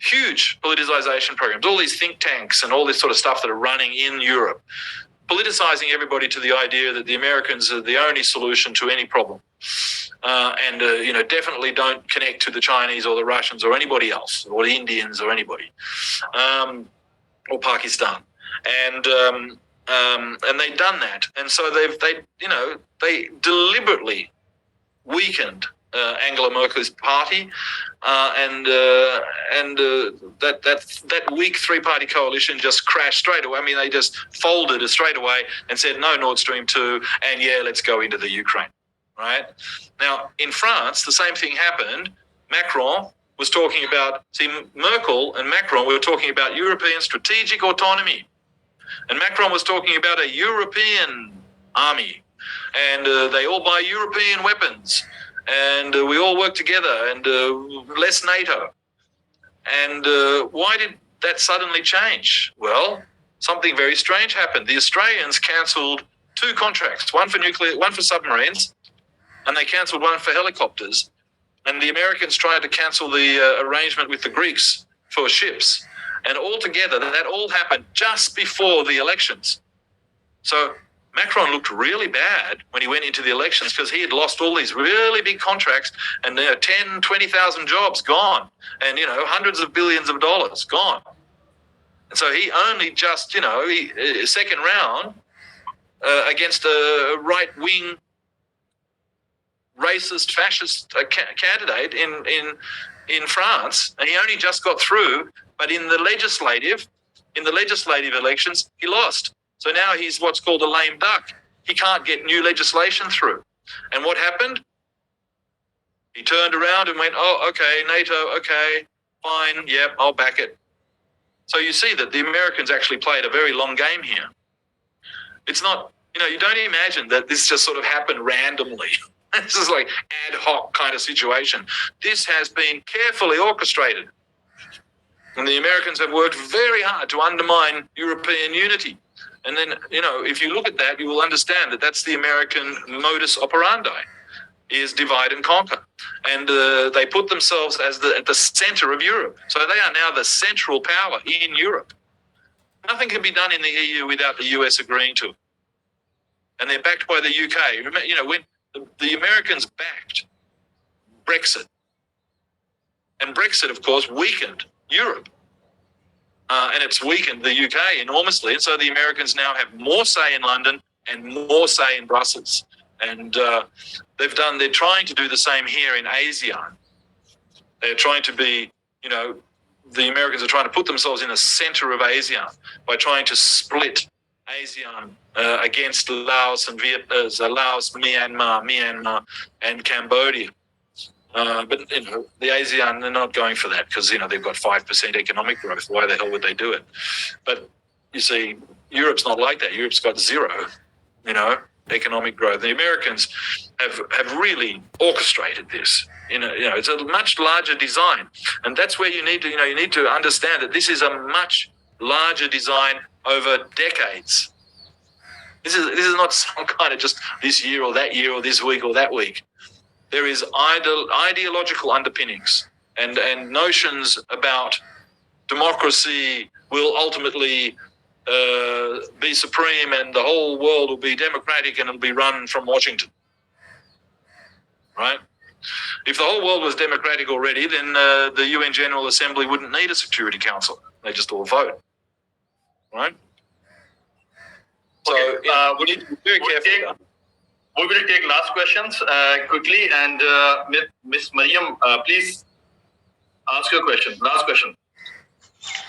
Huge politicization programs, all these think tanks and all this sort of stuff that are running in Europe, politicizing everybody to the idea that the Americans are the only solution to any problem. And definitely don't connect to the Chinese or the Russians or anybody else, or the Indians or anybody, or Pakistan. And they've done that. And so they deliberately weakened Angela Merkel's party, and that weak 3-party coalition just crashed straight away. I mean, they just folded straight away and said, no Nord Stream 2, and let's go into the Ukraine, right? Now, in France, the same thing happened. Macron was talking about, Merkel and Macron were talking about European strategic autonomy. And Macron was talking about a European army, and they all buy European weapons. And we all work together, and less NATO. And why did that suddenly change? Well, something very strange happened. The Australians cancelled 2 contracts, one for submarines, and they cancelled one for helicopters. And the Americans tried to cancel the arrangement with the Greeks for ships. And altogether, that all happened just before the elections. So Macron looked really bad when he went into the elections because he had lost all these really big contracts and 10, 20,000 jobs gone and, hundreds of billions of dollars gone. And so he only just, second round against a right-wing racist, fascist candidate in France, and he only just got through, but in the legislative elections, he lost. So now he's what's called a lame duck. He can't get new legislation through. And what happened? He turned around and went, okay, NATO, okay, fine, yep, I'll back it. So you see that the Americans actually played a very long game here. It's not, you don't imagine that this just sort of happened randomly. This is like ad hoc kind of situation. This has been carefully orchestrated. And the Americans have worked very hard to undermine European unity. And then, if you look at that, you will understand that that's the American modus operandi, is divide and conquer. And they put themselves as at the center of Europe. So they are now the central power in Europe. Nothing can be done in the EU without the US agreeing to it. And they're backed by the UK. Remember, when the Americans backed Brexit, and Brexit, of course, weakened Europe. And it's weakened the UK enormously. And so the Americans now have more say in London and more say in Brussels. And they're trying to do the same here in ASEAN. They're trying to be, the Americans are trying to put themselves in the center of ASEAN by trying to split ASEAN against Laos and Laos, Myanmar, and Cambodia. But the ASEAN, they're not going for that because they've got 5% economic growth. Why the hell would they do it? But you see, Europe's not like that. Europe's got zero, economic growth. The Americans have really orchestrated this. It's a much larger design, and that's where you need to understand that this is a much larger design over decades. This is not some kind of just this year or that year or this week or that week. There is ideological underpinnings and notions about democracy will ultimately be supreme and the whole world will be democratic and it'll be run from Washington. Right? If the whole world was democratic already, then the UN General Assembly wouldn't need a Security Council. They just all vote. Right? So we need to be very careful. We will take last questions quickly, and Ms. Mariam, please ask your question. Last question.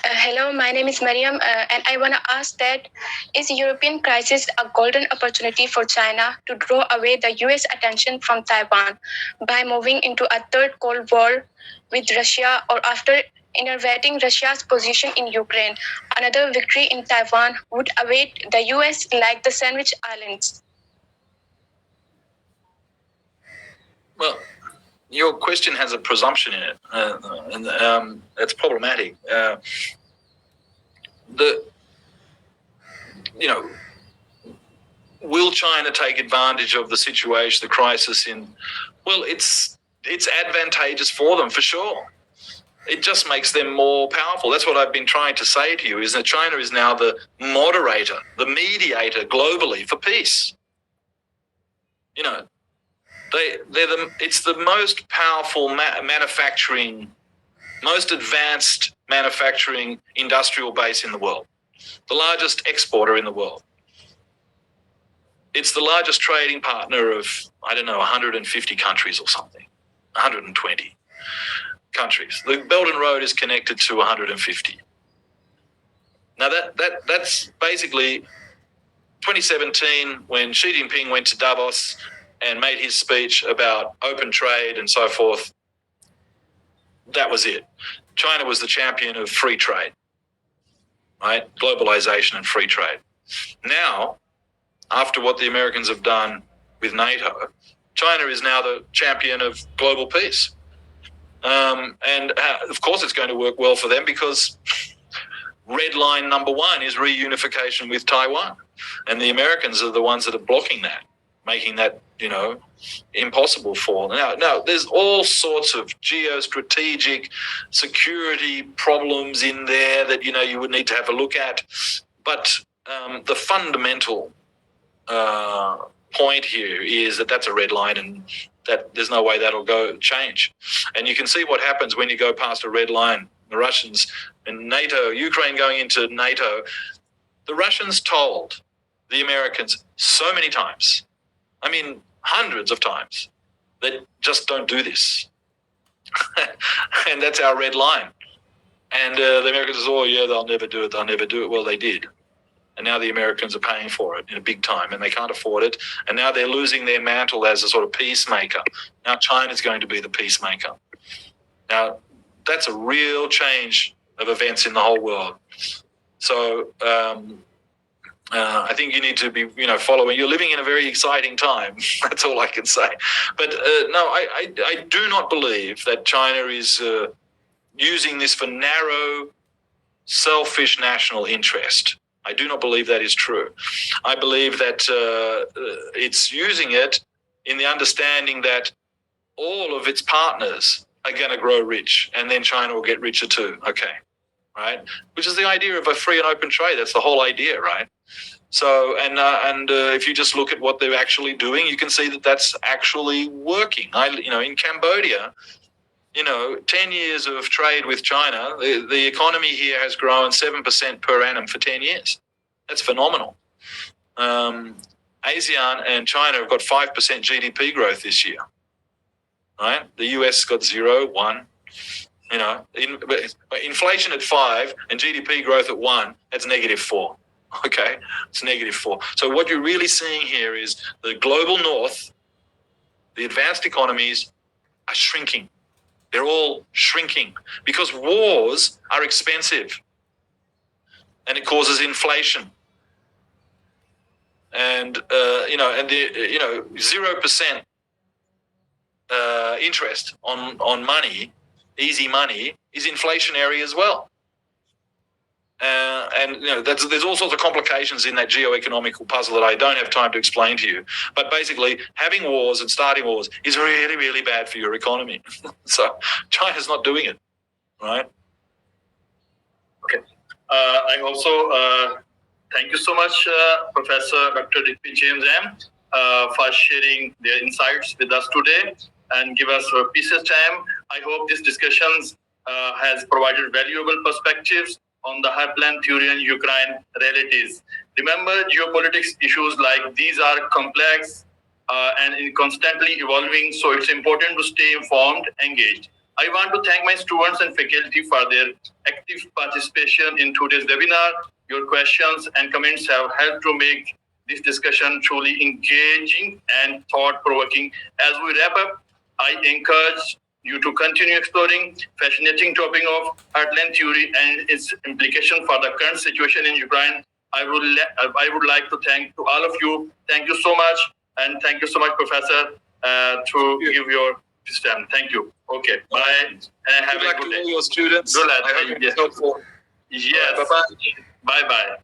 Hello, my name is Mariam, and I want to ask that, is European crisis a golden opportunity for China to draw away the US attention from Taiwan by moving into a third Cold War with Russia, or after innovating Russia's position in Ukraine, another victory in Taiwan would await the US like the Sandwich Islands? Well, your question has a presumption in it, and it's problematic. Will China take advantage of the situation, the crisis well, it's advantageous for them for sure. It just makes them more powerful. That's what I've been trying to say to you, is that China is now the moderator, the mediator globally for peace. It's the most powerful manufacturing, most advanced manufacturing industrial base in the world, the largest exporter in the world. It's the largest trading partner of, 150 countries or something, 120 countries. The Belt and Road is connected to 150. Now that's basically 2017 when Xi Jinping went to Davos and made his speech about open trade and so forth. That was it. China was the champion of free trade, right? Globalization and free trade. Now, after what the Americans have done with NATO, China is now the champion of global peace. And of course it's going to work well for them because red line number one is reunification with Taiwan. And the Americans are the ones that are blocking that, making that, impossible for them. Now, there's all sorts of geostrategic security problems in there that, you would need to have a look at. But the fundamental point here is that that's a red line and that there's no way that'll change. And you can see what happens when you go past a red line. The Russians and NATO, Ukraine going into NATO, the Russians told the Americans so many times, hundreds of times, that just don't do this. And that's our red line. And the Americans said, they'll never do it. Well, they did. And now the Americans are paying for it in a big time, and they can't afford it. And now they're losing their mantle as a sort of peacemaker. Now China's going to be the peacemaker. Now, that's a real change of events in the whole world. So I think you need to be, following. You're living in a very exciting time. That's all I can say. But no, I do not believe that China is using this for narrow, selfish national interest. I do not believe that is true. I believe that it's using it in the understanding that all of its partners are going to grow rich, and then China will get richer too. Okay, right? Which is the idea of a free and open trade. That's the whole idea, right? So, and if you just look at what they're actually doing, you can see that that's actually working. In Cambodia, 10 years of trade with China, the economy here has grown 7% per annum for 10 years. That's phenomenal. ASEAN and China have got 5% GDP growth this year, right? The US got 0, 1. Inflation at 5 and GDP growth at 1, that's -4. Okay, it's -4. So what you're really seeing here is the global north, the advanced economies are shrinking. They're all shrinking because wars are expensive and it causes inflation. And, and the 0% interest on money, easy money, is inflationary as well. There's all sorts of complications in that geo-economical puzzle that I don't have time to explain to you. But basically, having wars and starting wars is really, really bad for your economy. So China's not doing it, right? Okay. I also thank you so much, Professor Dr. Rigby James M, for sharing their insights with us today and give us a precious time. I hope this discussion has provided valuable perspectives on the heartland theory and Ukraine realities. Remember, geopolitics issues like these are complex and constantly evolving, so it's important to stay informed, engaged. I want to thank my students and faculty for their active participation in today's webinar. Your questions and comments have helped to make this discussion truly engaging and thought-provoking. As we wrap up, I encourage you to continue exploring fascinating topic of heartland theory and its implication for the current situation in Ukraine. I would like to thank to all of you. Thank you so much, and thank you so much, Professor, to give your stand. Thank you. Okay, bye, and have Good luck a good to day. all your students. Good luck. I hope it's helpful. Yes. Bye-bye. Bye-bye.